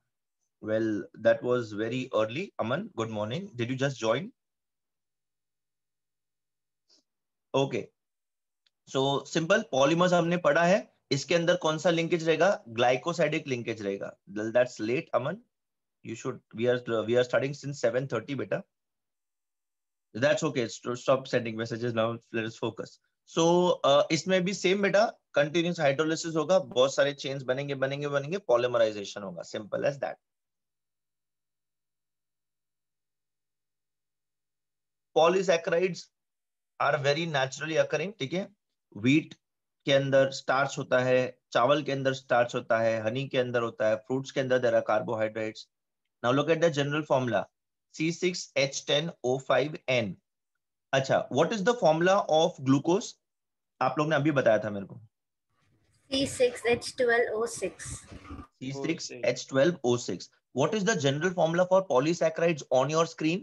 Well, that was very early. Aman, good morning. Did you just join? Okay. So simple polymers हमने पढ़ा है। इसके अंदर कौन सा लिंकेज रहेगा? ग्लाइकोसाइडिक लिंकेज रहेगा। Well, that's late, Aman. You should. We are studying since 7:30, beta. That's okay. Stop sending messages now. Let us focus. So इसमें भी सेम बेटा, कंटिन्यूस हाइड्रोलिसिस होगा, बहुत सारे चेन्स बनेंगे, पॉलीमराइजेशन होगा, simple as that. Polysaccharides are very naturally occurring, ठीक है? व्हीट के अंदर स्टार्च होता है, चावल के अंदर स्टार्च होता है, हनी के अंदर होता है, फ्रूट्स के अंदर there are carbohydrates. Now look at the general formula, C6H10O5N। अच्छा, what is the formula of glucose? आप लोग ने अभी बताया था मेरे को। C6H12O6। C6H12O6. What is the general formula for polysaccharides on your screen?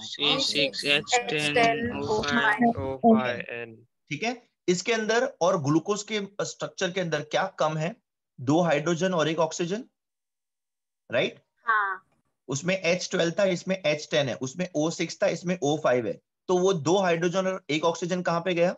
C6H10O5N। ठीक है? इसके अंदर और ग्लूकोज के स्ट्रक्चर के अंदर क्या कम है? 2 हाइड्रोजन और 1 ऑक्सीजन, राइट? हाँ। उसमें H12 था, इसमें H10 है, उसमें O6 था, इसमें O5 है। तो वो 2 हाइड्रोजन और 1 ऑक्सीजन कहां पे गया?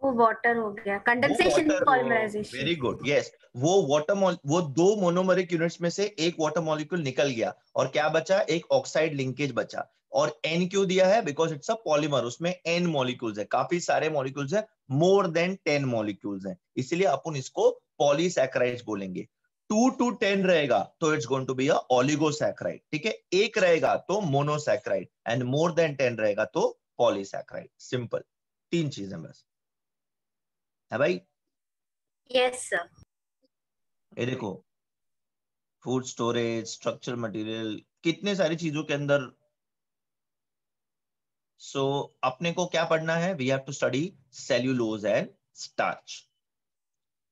वो वाटर हो गया, condensation, polymerization. Very good, yes. वो 2 मोनोमरिक यूनिट्स में से एक वाटर मॉलिक्यूल निकल गया और क्या बचा? एक ऑक्साइड लिंकेज बचा। और n क्यों दिया है? बिकॉज इट्स अ पॉलीमर, उसमें n मॉलिक्यूल्स है, काफी सारे मॉलिक्यूल्स है, मोर देन 10 मॉलिक्यूल्स है, इसलिए अपन इसको पॉलीसैकेराइड्स बोलेंगे। 2 to 10 रहेगा तो it's going to be a oligosaccharide, ठीक है। एक रहेगा तो मोनोसैकेराइड, एंड मोर देन 10 रहेगा तो पॉलीसैकेराइड। सिंपल, 3 चीजें बस है भाई। Yes sir. ये देखो, फूड स्टोरेज, स्ट्रक्चर मटेरियल, कितने सारी चीजों के अंदर। सो अपने को क्या पढ़ना है? We have to study cellulose and starch.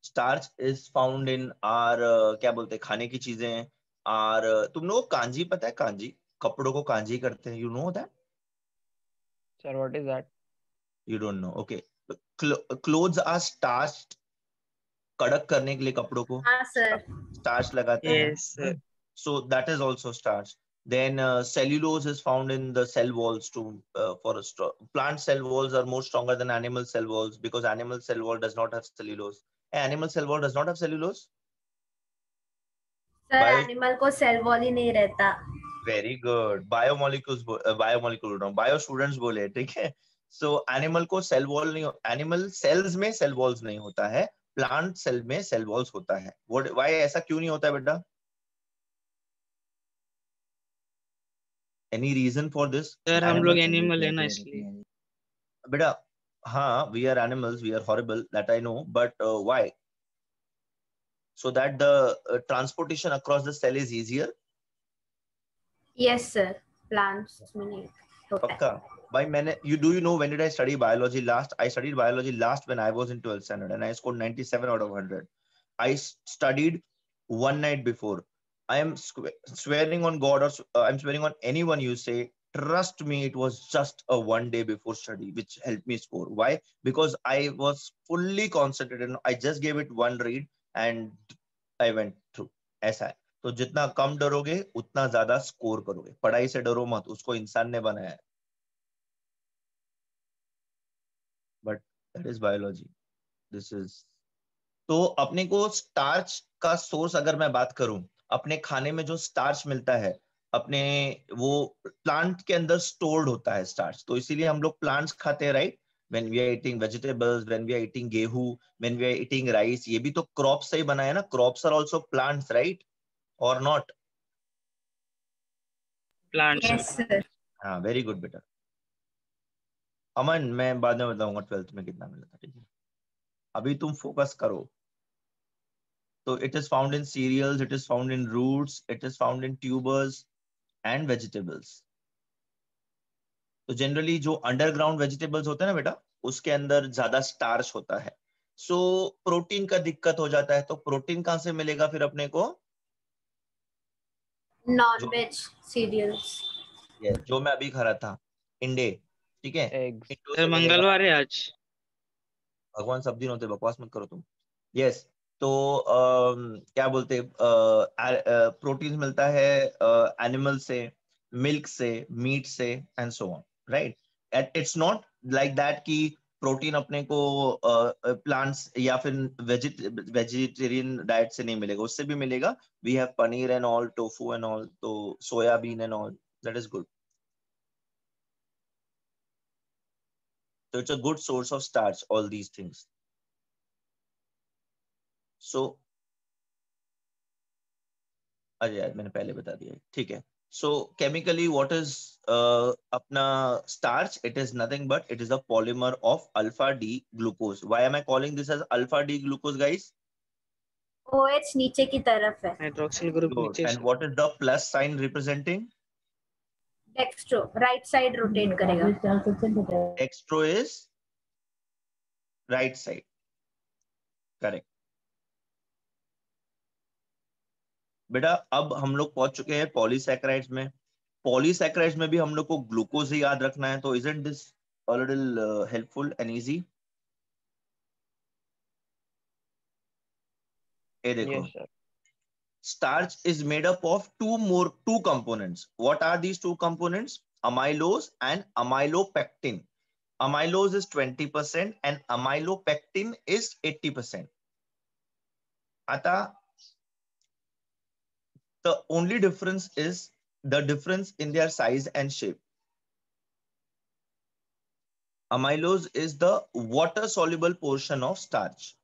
Starch is found in are, क्या बोलते हैं, खाने की चीजें। और तुम लोगों को कांजी पता है? कांजी, कपड़ों को कांजी करते हैं, you know that? Sir, what is that? You don't know? Okay. Clothes are starched, कड़क करने के लिए कपड़ों को हाँ सर। स्टार्च लगाते हैं। Yes, sir. So that is also starch. Then cellulose is found in the cell walls too. For a plant cell walls are more stronger than animal cell walls because animal cell wall does not have cellulose. Animal cell wall does not have cellulose. Sir Bio, animal को cell wall ही नहीं रहता। very good. Biomolecules, biomolecule no, bio students बोले, ठीक है। So animal को cell wall नहीं, animal cells में cell walls नहीं होता है, plant cell में cell walls होता है। What, why ऐसा क्यों नहीं होता है बेटा? Any reason for this? Sir, हम Animal लोग एनिमल है ना इसलिए। बेटा, हाँ, we are animals, we are horrible, that I know, but why? So that the transportation across the cell is easier. Yes sir, plants में नहीं होता है। पक्का भाई। मैंने, you know when did I study biology last? I studied biology last when I was in 12th standard and I scored 97 out of 100. I studied one night before. I am swearing on God, or I'm swearing on anyone you say, trust me, it was just a one day before study which helped me score. Why? Because I was fully concentrated and I just gave it one read and I went through. ऐसा है। तो जितना कम डरोगे उतना ज्यादा score करोगे। पढ़ाई से डरो मत, उसको इंसान ने बनाया है। But that is biology, this is. तो अपने को स्टार्च का सोर्स अगर मैं बात करूं, अपने खाने में जो स्टार्च मिलता है अपने, वो प्लांट के अंदर स्टोर्ड होता है स्टार्च, तो इसीलिए हम लोग प्लांट्स खाते हैं, right? When we are eating vegetables, when we are eating गेहूं, when we are eating rice, ये भी तो क्रॉप से ही बना है ना। Crops are also plants, right और not? Plants, sir. Yes sir. हाँ, वेरी गुड बेटा। अमन, मैं बाद में बताऊंगा 12th में कितना मिला था, ठीक है? अभी तुम फोकस करो। तो it is found in cereals, it is found in roots, it is found in tubers and vegetables. तो जनरली जो अंडरग्राउंड वेजिटेबल्स होते हैं ना बेटा, उसके अंदर ज्यादा स्टार्च होता है। सो प्रोटीन का दिक्कत हो जाता है, तो प्रोटीन कहाँ से मिलेगा फिर अपने को? नॉन जो वेज सीरियल्स। जो मैं अभी खा रहा था, इंडे, ठीक है, Eggs. इंडो Sir, से मिलेगा। मंगलवार है आज। भगवान सब दिन होते, बकवास मत करो तुम। यस। तो क्या बोलते, प्रोटीन मिलता है एनिमल से, मिल्क से, मीट से, and so on, right? It's not like that कि प्रोटीन अपने को प्लांट्स या फिर वेजिटेरियन डाइट से नहीं मिलेगा, उससे भी मिलेगा। We have paneer and all, tofu and all, तो soybean and all, that is good. So it's a good source of starch, all these things. So अरे यार, मैंने पहले बता दिया, ठीक है। सो केमिकली व्हाट इज अपना starch? It is nothing but it is a polymer of alpha D glucose. Why am I calling this as alpha D glucose, guys? OH नीचे की तरफ है। Hydroxyl group good. नीचे end से। What is the plus sign representing? Dextro right side rotate करेगा। एक्स्ट्रो is right side, correct. बेटा अब हम लोग पहुंच चुके हैं पॉलीसैकेराइड्स में। पॉलीसैकेराइड्स में भी हम लोग को ग्लूकोज ही याद रखना है, तो isn't this a little helpful and easy? ये देखो, Yes, sir. starch is made up of two components. What are these two components? Amylose and amylopectin. Amylose is 20% and amylopectin is 80%. Ata, the only difference is the difference in their size and shape. Amylose is the water soluble portion of starch.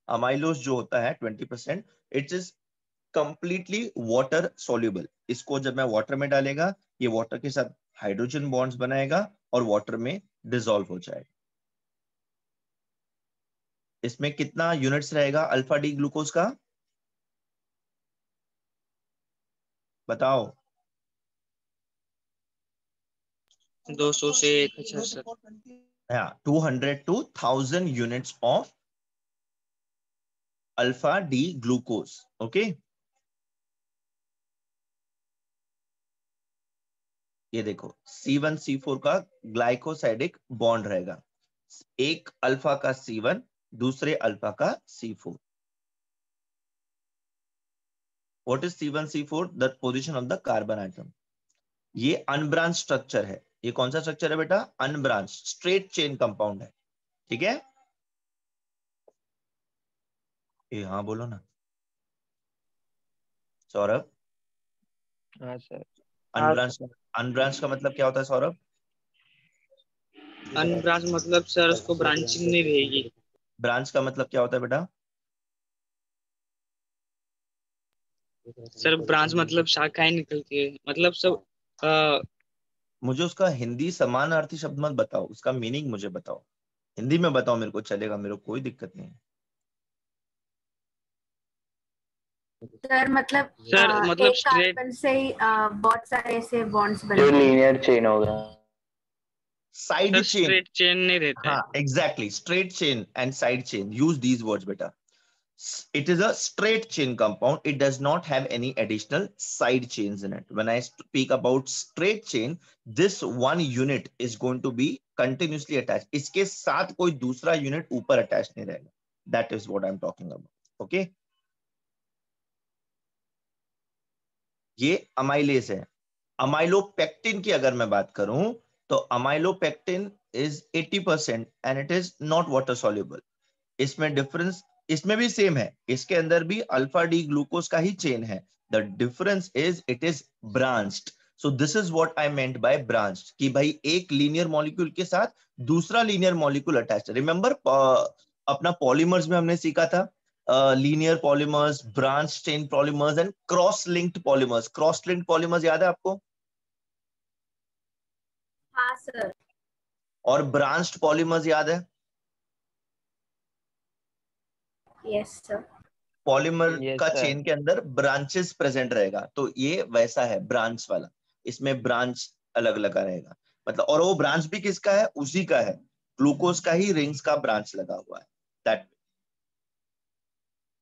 Amylose जो होता है 20%, it is completely water soluble। इसको जब मैं water में डालेगा, ये water के साथ हाइड्रोजन बॉन्ड्स बनाएगा और वाटर में डिसॉल्व हो जाएगा। इसमें कितना यूनिट्स रहेगा अल्फा डी ग्लूकोज का, बताओ। 200 से 1000 sir. 200 to 1000 units of alpha D glucose. Okay, ये देखो C1C4 का ग्लाइकोसाइडिक बॉन्ड रहेगा, एक अल्फा का C1 दूसरे अल्फा का C4। What is C1C4? The position of the carbon atom. ये अनब्रांच स्ट्रक्चर है। ये कौन सा स्ट्रक्चर है बेटा? अनब्रांच, स्ट्रेट चेन कंपाउंड है। ठीक है, ये हाँ बोलो ना सौरभ। हाँ सर। अनब्रांच का मतलब क्या होता है सौरभ? अनब्रांच मतलब सर उसको ब्रांचिंग नहीं रहेगी। ब्रांच का मतलब क्या होता है बेटा? सर ब्रांच मतलब शाखाएं निकलती है, मतलब सब मुझे उसका हिंदी समानार्थी शब्द मत बताओ, उसका मीनिंग मुझे बताओ। हिंदी में बताओ मेरे को, चलेगा, मेरे को कोई दिक्कत नहीं है। सर मतलब एक स्ट्रेट कार्बन से ही बहुत सारे ऐसे बॉन्ड्स जो बनते हैं। लीनियर चेन होगा, साइड चेन। स्ट्रेट चेन नहीं रहता है। हाँ exactly, straight chain and side chain, use these words बेटा। It is a straight chain compound. It does not have any additional side chains in it. When I speak about straight chain, this one unit is going to be continuously attached. इसके साथ कोई दूसरा unit ऊपर attach नहीं रहेगा। That is what I'm talking about. Okay? ये amylase है। Amylopectin की अगर मैं बात करूं तो amylopectin is 80% and it is not water soluble. इसमें डिफरेंस, इसमें भी सेम है, इसके अंदर भी अल्फा डी ग्लूकोज का ही चेन है। The difference is it is branched. So this is what I meant by branched, कि भाई एक लीनियर मॉलिक्यूल के साथ दूसरा लीनियर मॉलिक्यूल अटैच्ड। रिमेंबर अपना पॉलीमर्स में हमने सीखा था linear polymers, branch chain polymers and cross linked polymers. Cross linked polymers याद है आपको? हाँ सर। और ब्रांच्ड पॉलीमर्स याद है? Yes sir. पॉलीमर Yes, का sir. चेन के अंदर ब्रांचेस प्रेजेंट रहेगा, तो ये वैसा है ब्रांच वाला। इसमें ब्रांच अलग लगा रहेगा, मतलब, और वो ब्रांच भी किसका है? उसी का है, ग्लूकोज का ही रिंग्स का ब्रांच लगा हुआ है। दैट,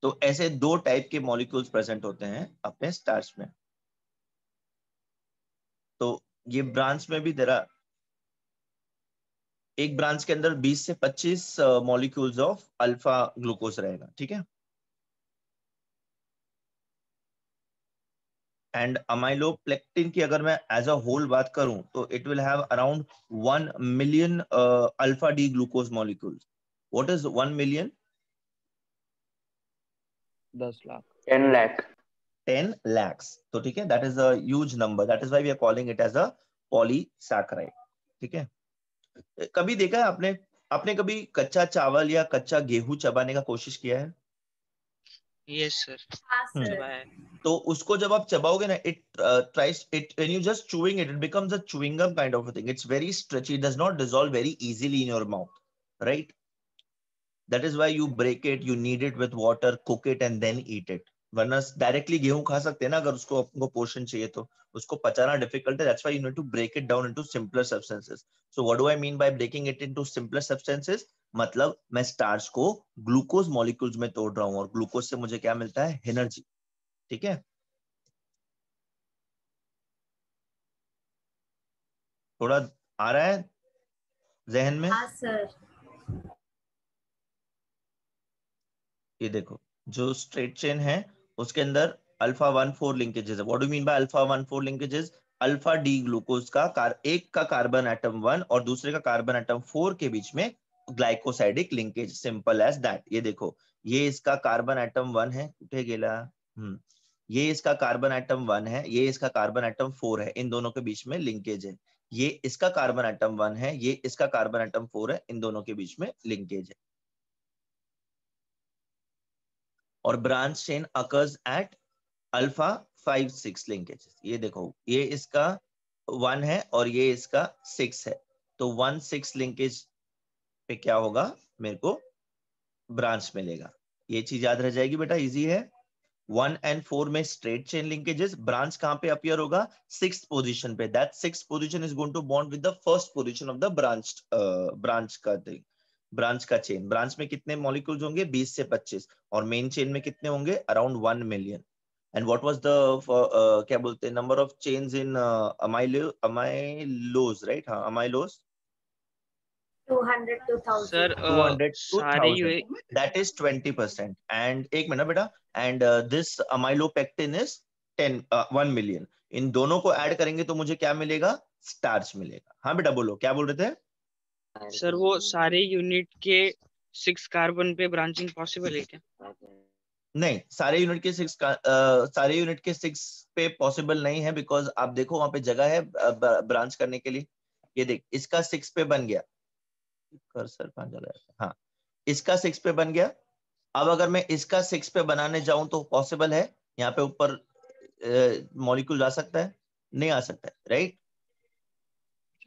तो ऐसे दो टाइप के मॉलिक्यूल्स प्रेजेंट होते हैं अपने स्टार्च में। तो ये ब्रांच में भी तेरा एक ब्रांच के अंदर 20 से 25 मॉलिक्यूल्स ऑफ अल्फा ग्लूकोज रहेगा। ठीक है, एंड अमाइलोपेक्टिन की अगर मैं एज अ होल बात करूं तो it will have around 1 million alpha D glucose molecules. What is 1 million? 10 lakh 10 lakh 10 lakhs। तो ठीक है, that is a huge number, that is why we are calling it as a polysaccharide. ठीक है, कभी देखा है आपने, आपने कभी कच्चा चावल या कच्चा गेहूं चबाने का कोशिश किया है? Yes sir. हाँ सर। तो उसको जब आप चबाओगे ना, it tries it when you just chewing it, it becomes a chewing gum kind of a thing. It's very stretchy, does not dissolve very easily in your mouth, right? That is why you break it, you need it with water, cook it and then eat it. वरना directly गेहूं खा सकते हैं ना, अगर उसको आपको portion चाहिए तो उसको पचाना डिफिकल्ट है। That's why you need to break it down into simpler substances. So what do I mean by breaking it into simpler substances? मतलब मैं स्टार्च को ग्लूकोज मॉलिक्यूल्स में तोड़ रहा हूं और ग्लूकोज से मुझे क्या मिलता है? एनर्जी। ठीक है, थोड़ा आ रहा है जहन में? हाँ सर। ये देखो, जो स्ट्रेट चेन है उसके अंदर अल्फा 1,4 लिंकेजेस है। What do mean by alpha 1,4 linkages? Alpha D glucose का एक का कार्बन एटम 1 और दूसरे का कार्बन एटम 4 के बीच में glycosidic linkage, simple as that. ये देखो, ये इसका कार्बन एटम 1 है, उठे गेला, ये इसका कार्बन एटम 1 है, ये इसका कार्बन एटम 4 है, इन दोनों के बीच में लिंकेज है। ये इसका कार्बन एटम 1 है, ये इसका कार्बन एटम 4 है, इन दोनों के बीच में लिंकेज है। और branch chain occurs at alpha 5 6 linkages. ये देखो, ये इसका 1 है और ये इसका 6 है, तो 1 6 लिंकेज पे क्या होगा, मेरे को ब्रांच मिलेगा। ये चीज याद रह जाएगी बेटा, इजी है। 1 and 4 में स्ट्रेट चेन लिंकेजेस, ब्रांच कहां पे अपीयर होगा, 6th पोजीशन पे। That 6th position is going to bond with the first position of the branch का थिंग, ब्रांच का चेन। ब्रांच में कितने मॉलिक्यूल्स होंगे, 20 से 25, और मेन चेन में कितने होंगे, around 1 million. And what was the क्या बोलते हैं, number of chains in amylose, right? हाँ, अमाइलोज 200 to 1000. सर 200 to सारे 1000, that is 20%. and एक मिनट बेटा, and this amylopectin is 1 million। इन दोनों को ऐड करेंगे तो मुझे क्या मिलेगा, स्टार्च मिलेगा। हाँ बेटा बोलो, क्या बोल रहे थे? सर वो सारे यूनिट के 6 कार्बन पे ब्रांचिंग पॉसिबल है क्या? नहीं, सारे यूनिट के 6 सारे यूनिट के 6 पे पॉसिबल नहीं है, बिकॉज आप देखो वहां पे जगह है ब्रांच करने के लिए। ये देख, इसका 6 पे बन गया, कर्सर कहां चला गया, हाँ, इसका 6 पे बन गया। अब अगर मैं इसका 6 पे बनाने जाऊं तो पॉसिबल है, यहाँ पे ऊपर मॉलिक्यूल जा सकता है, नहीं आ सकता है, राइट?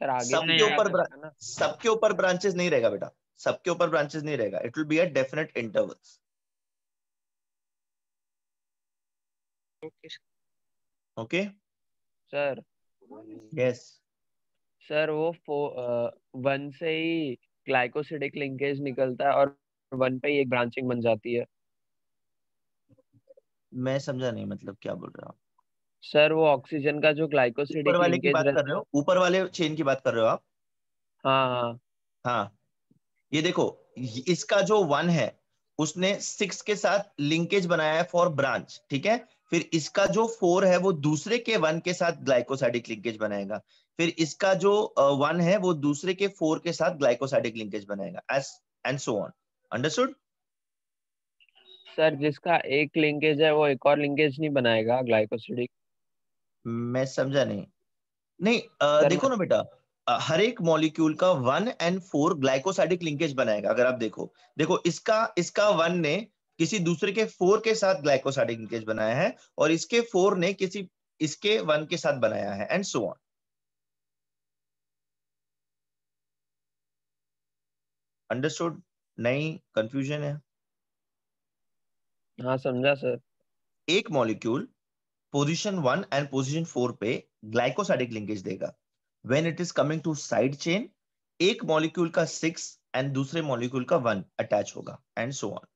सर आगे नहीं सबके आ ऊपर सकता ना। सबके ऊपर ब्रांचेस नहीं रहेगा बेटा, सबके ऊपर ब्रांचेस नहीं रहेगा, it will be at definite intervals. Okay okay, sir yes. Sir वो 1 से ही ग्लाइकोसिडिक लिंकेज निकलता है और 1 पे ही एक ब्रांचिंग बन जाती है। मैं समझा नहीं, मतलब क्या बोल रहे हो आप? सर वो ऑक्सीजन का जो ऊपर ग्लाइकोसिडिक वाले की लिंकेज बात कर रहे रहता है। हो, ऊपर वाले चेन की बात कर रहे हो आप? हाँ हाँ हाँ, ये देखो, इसका जो 1 है उसने 6 के साथ लिंकेज बनाया है फॉर ब्रांच, ठीक है। फिर इसका जो 4 है वो दूसरे के 1 के साथ ग्लाइकोसाइडिक लिंकेज बनाएगा। फिर इसका जो 1 है वो दूसरे के 4 के साथ ग्लाइकोसाइडिक लिंकेज बनाएगा, S and so on. Understood? Sir, जिसका एक लिंकेज है वो एक और लिंकेज नहीं बनाएगा ग्लाइकोसिडिक। मैं समझा नहीं। नहीं, सर देखो ना बेटा, हर एक मॉलिक्यूल का 1 and 4 ग्लाइकोसाइडिक लिंकेज बनाएगा। अगर आप देखो, देखो इसका इसका 1 ने किसी दूसरे के 4 के साथ ग्लाइकोसाइडिक लिंकेज बनाया है, और इसके 4 ने किसी इसके 1 के साथ बनाया है, एंड सो ऑन। अंडरस्टूड? नहीं, कंफ्यूजन है? हाँ समझा सर। एक मॉलिक्यूल पोजीशन 1 एंड पोजीशन 4 पे ग्लाइकोसाइडिक लिंकेज देगा। When it is coming to side chain, एक मॉलिक्यूल का 6 एंड दूसरे मॉलिक्यूल का 1 अटैच होगा, and so on.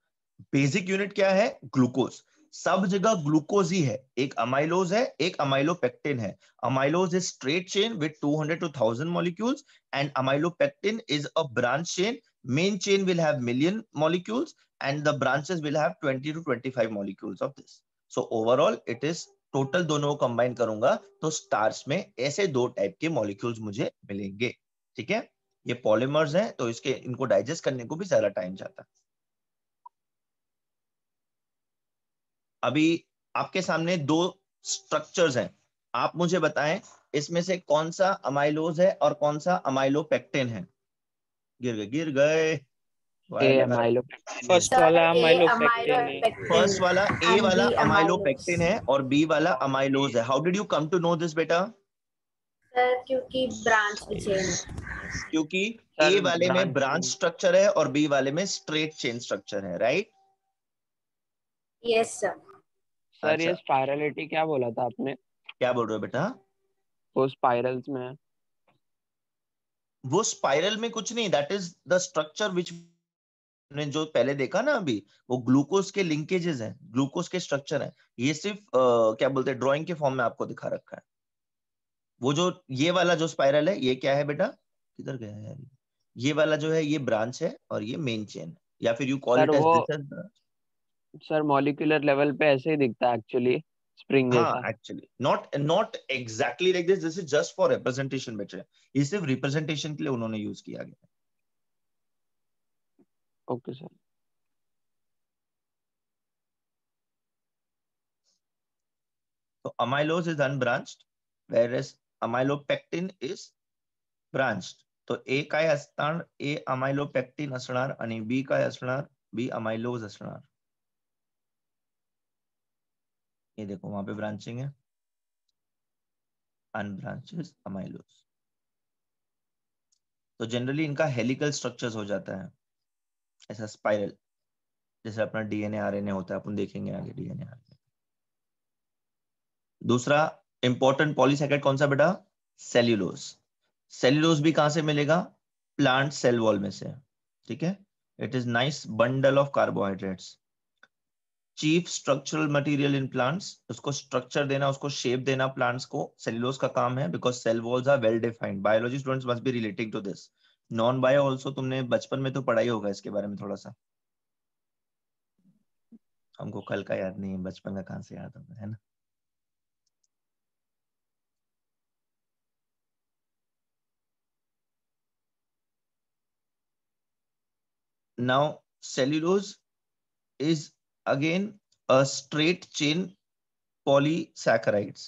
Basic unit क्या है, ग्लूकोज। सब जगह ग्लूकोज ही है। एक अमाइलोज है, एक अमाइलोपेक्टिन है। Amylose is straight chain with 200 to 1000 molecules, and amylopectin is a branch chain. Main chain will have million molecules, and the branches will have 20 to 25 molecules of this. So overall it is total दोनों को combine करूंगा तो starch में ऐसे 2 type के molecules मुझे मिलेंगे, ठीक है। ये पॉलीमर्स हैं तो इसके इनको डाइजेस्ट करने को भी ज्यादा टाइम जाता है। अभी आपके सामने 2 स्ट्रक्चर्स हैं, आप मुझे बताएं इसमें से कौन सा अमाइलोज है और कौन सा अमाइलोपेक्टिन है। गिर गए वायर लगा अमाइलो फर्स्ट Sir, वाला A अमाइलोपेक्टिन है। amylopectin फर्स्ट वाला ए and वाला B amylose. अमाइलोपेक्टिन है और बी वाला अमाइलोज है। How did you come to know this बेटा? Sir, क्योंकि ब्रांच की चेन क्योंकि सर ए वाले में ब्रांच ब्रांच स्ट्रक्चर है और बी वाले में स्ट्रेट चेन स्ट्रक्चर है, राइट? Yes sir. सर ये अच्छा, स्पाइरलिटी क्या बोला था आपने? क्या बोल रहे हो बेटा? वो स्पाइरल्स में है। वो स्पाइरल में कुछ नहीं, that is the structure which ने जो पहले देखा ना अभी, वो ग्लूकोज के लिंकेजेस हैं, ग्लूकोज के स्ट्रक्चर हैं। ये सिर्फ क्या बोलते हैं, ड्राइंग के फॉर्म में आपको दिखा रखा है। वो जो ये वाला जो स्पाइरल है, ये क्या है बेटा, किधर गया है यार? ये वाला जो है ये ब्रांच है और ये मेन चेन है, या फिर you call sir it as वो this as. Sir molecular level पे ऐसे ही दिखता है एक्चुअली, स्प्रिंग हाँ, जैसा। Actually not exactly like this is just for representation बेटा। ये सिर्फ रिप्रेजेंटेशन के लिए उन्होंने यूज किया गया। Okay sir. तो amylose is unbranched, whereas amylopectin is branch तो ए काय असणार, ए अमाइलोपेक्टिन असणार आणि बी काय असणार, बी अमाइलोज असणार. ये देखो वहां पे ब्रांचिंग है, अनब्रांचेस अमाइलोज. तो जनरली इनका हेलिकल स्ट्रक्चर्स हो जाता है ऐसा स्पाइरल, जैसे अपना डीएनए आरएनए होता है, अपन देखेंगे आगे डीएनए आरएनए. दूसरा इंपॉर्टेंट पॉलीसैकेराइड कौन सा बेटा, सेल्यूलोज. सेल्यूलोज भी कहां से मिलेगा, प्लांट सेल वॉल में से. ठीक है, it is nice bundle of carbohydrates. Chief structural material in plants, उसको स्ट्रक्चर देना, उसको शेप देना प्लांट्स को सेल्यूलोज का काम है, because cell walls are well defined. Biology students must be relating to this. Non bio also तुमने बचपन में तो पढ़ाई होगा इसके बारे में थोड़ा सा. हमको कल का याद नहीं है, बचपन का कहां से याद होगा, है ना. Now cellulose is again a straight chain polysaccharides.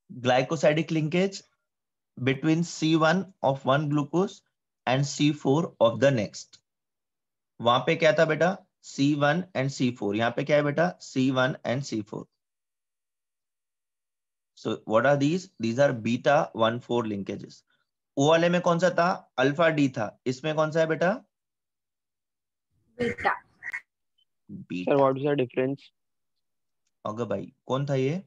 Glycosidic linkage between C1 of one glucose and C4 of the next. वहां पे क्या था बेटा, C1 and C4. यहाँ पे क्या है बेटा, C1 and C4. So what are these? These are beta 1,4 linkages. O वाले में कौन सा था, अल्फा डी था. इसमें कौन सा है बेटा, beta. Beta. Sir, what is the difference? अगर भाई कौन था ये,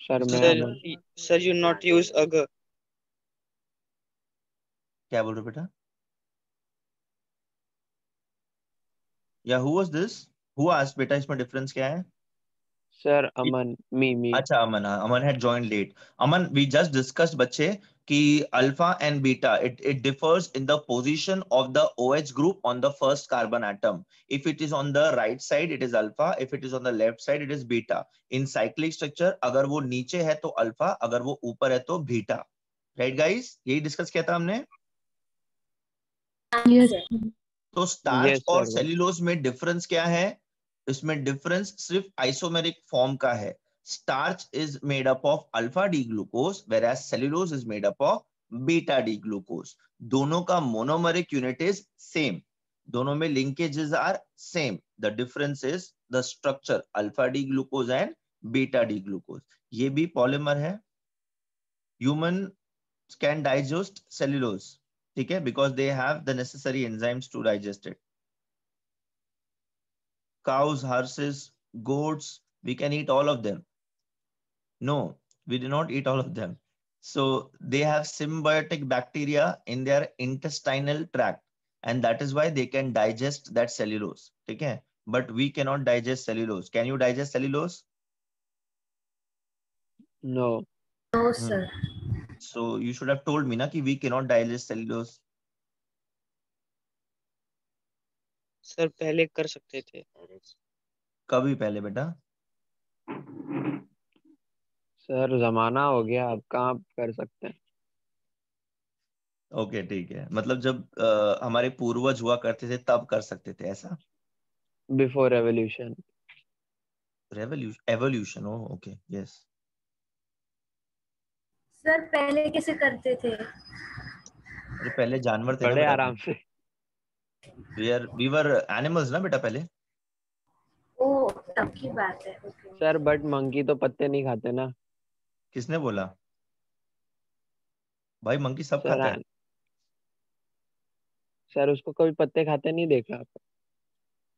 Sir, मैं Sir, Aman. sir, you not use agar. क्या बोल रहे हो बेटा, या who was this, who asked बेटा इसमें डिफरेंस क्या है. Sir, अमन, me. अच्छा अमन, हाँ अमन had joined late. Aman, we just discussed बच्चे कि alpha and beta it differs in the position of the OH group on the first carbon atom. If it is on the right side it is alpha, if it is on the left side it is beta. In cyclic structure अगर वो नीचे है तो alpha, अगर वो ऊपर है तो बीटा. Right guys, यही डिस्कस किया था हमने. तो स्टार्च Yes, और sir. सेल्यूलोज में डिफरेंस क्या है, इसमें डिफरेंस सिर्फ आइसोमेरिक फॉर्म का है. Starch is made up of alpha D glucose whereas cellulose is made up of beta D glucose. दोनों का मोनोमेरिक यूनिट इज सेम, दोनों में linkages are same. The difference is the structure, alpha D glucose and beta D glucose. ये भी polymer है. Human can digest cellulose, ठीक है, because they have the necessary enzymes to digest it. Cows, horses, goats, we can eat all of them. No, we do not eat all of them. So they have symbiotic bacteria in their intestinal tract, and that is why they can digest that cellulose. Okay, but we cannot digest cellulose. Can you digest cellulose? No. No, sir. So you should have told me na ki we cannot digest cellulose. Sir पहले कर सकते थे. कभी पहले बेटा, sir जमाना हो गया, अब कहाँ कर सकते हैं. ओके ठीक है, मतलब जब हमारे पूर्वज हुआ करते थे तब कर सकते थे ऐसा. Before revolution. Revolution, evolution, okay yes. Sir पहले कैसे करते थे? अरे पहले जानवर थे ना बड़े बेटा, आराम से. वी वर एनिमल्स ना बेटा पहले. ओ तब की बात है. ओके. सर बट मंकी तो पत्ते नहीं खाते ना. किसने बोला भाई, मंकी सब सर खाता है. सर उसको कभी पत्ते खाते नहीं देखा आप.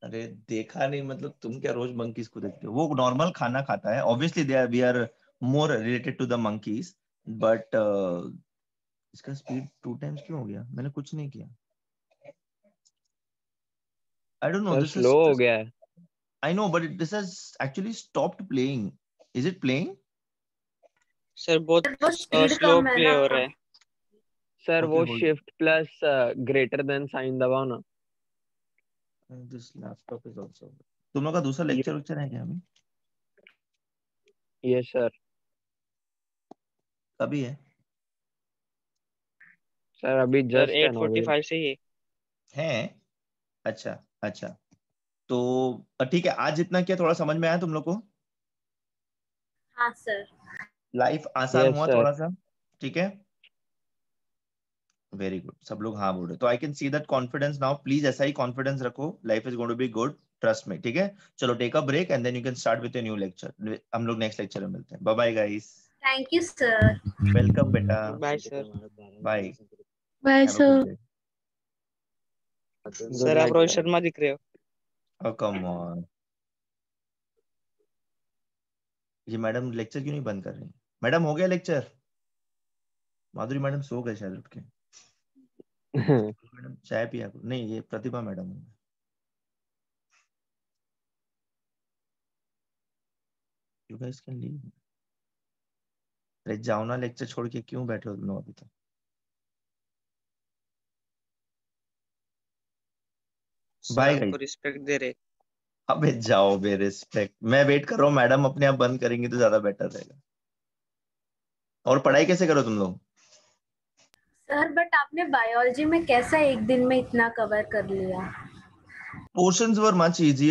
अरे देखा नहीं मतलब तुम क्या रोज मंकीज को देखते हो, वो नॉर्मल खाना खाता है. Obviously they are, we are more related to the monkeys, but इसका स्पीड 2 टाइम्स क्यों हो गया, मैंने कुछ नहीं किया. I don't know, sir this slow हो इज, गया है. I know but this has actually stopped playing. Is it playing? Sir बहुत वो स्पीड स्लो कम है प्ले हो रहा ना. है. सर Okay, वो hold shift plus greater than sign दबाओ ना. This laptop is also. तुम लोग का दूसरा लेक्चर है क्या अभी? Yes sir. कभी है? सर अभी सर जस्ट 8:45 से ही. है, अच्छा अच्छा. तो ठीक है, आज जितना किया थोड़ा समझ में आया तुम लोग को? हाँ सर. लाइफ आसान Yes, हुआ sir. थोड़ा सा? ठीक है, वेरी गुड, सब लोग हाँ बोल रहे, तो I can see that confidence now. Please ऐसा ही कॉन्फिडेंस रखो, life is going to be good, trust me. ठीक है, चलो take a break and then you can start with a new lecture. हम लोग नेक्स्ट लेक्चर में मिलते हैं। Bye bye guys. Thank you, sir. Welcome बेटा, bye sir. Bye, bye have a sir. Good day. Good sir आप night, Rohit sir. Sharma दिख रहे हो। Oh come on, ये मैडम लेक्चर क्यों नहीं बंद कर रही? मैडम हो गया लेक्चर? माधुरी मैडम सो गए शायद उठ के। मैडम चाय पिया करो। नहीं, ये प्रतिभा मैडम है। You guys can leave. अरे जाओ ना, लेक्चर छोड़ के क्यों बैठे हो तुम लोग अभी तक? सर बाय आपको गाइस। रिस्पेक्ट दे रहे। अबे जाओ बे, रिस्पेक्ट। मैं वेट कर रहा हूँ, मैडम अपने आप बंद करेंगे तो ज्यादा बेटर रहेगा। और पढ़ाई कैसे करो तुम लोग? सर बट आपने बायोलॉजी में कैसा एक दिन में इतना कवर कर लिया? Portions were much easier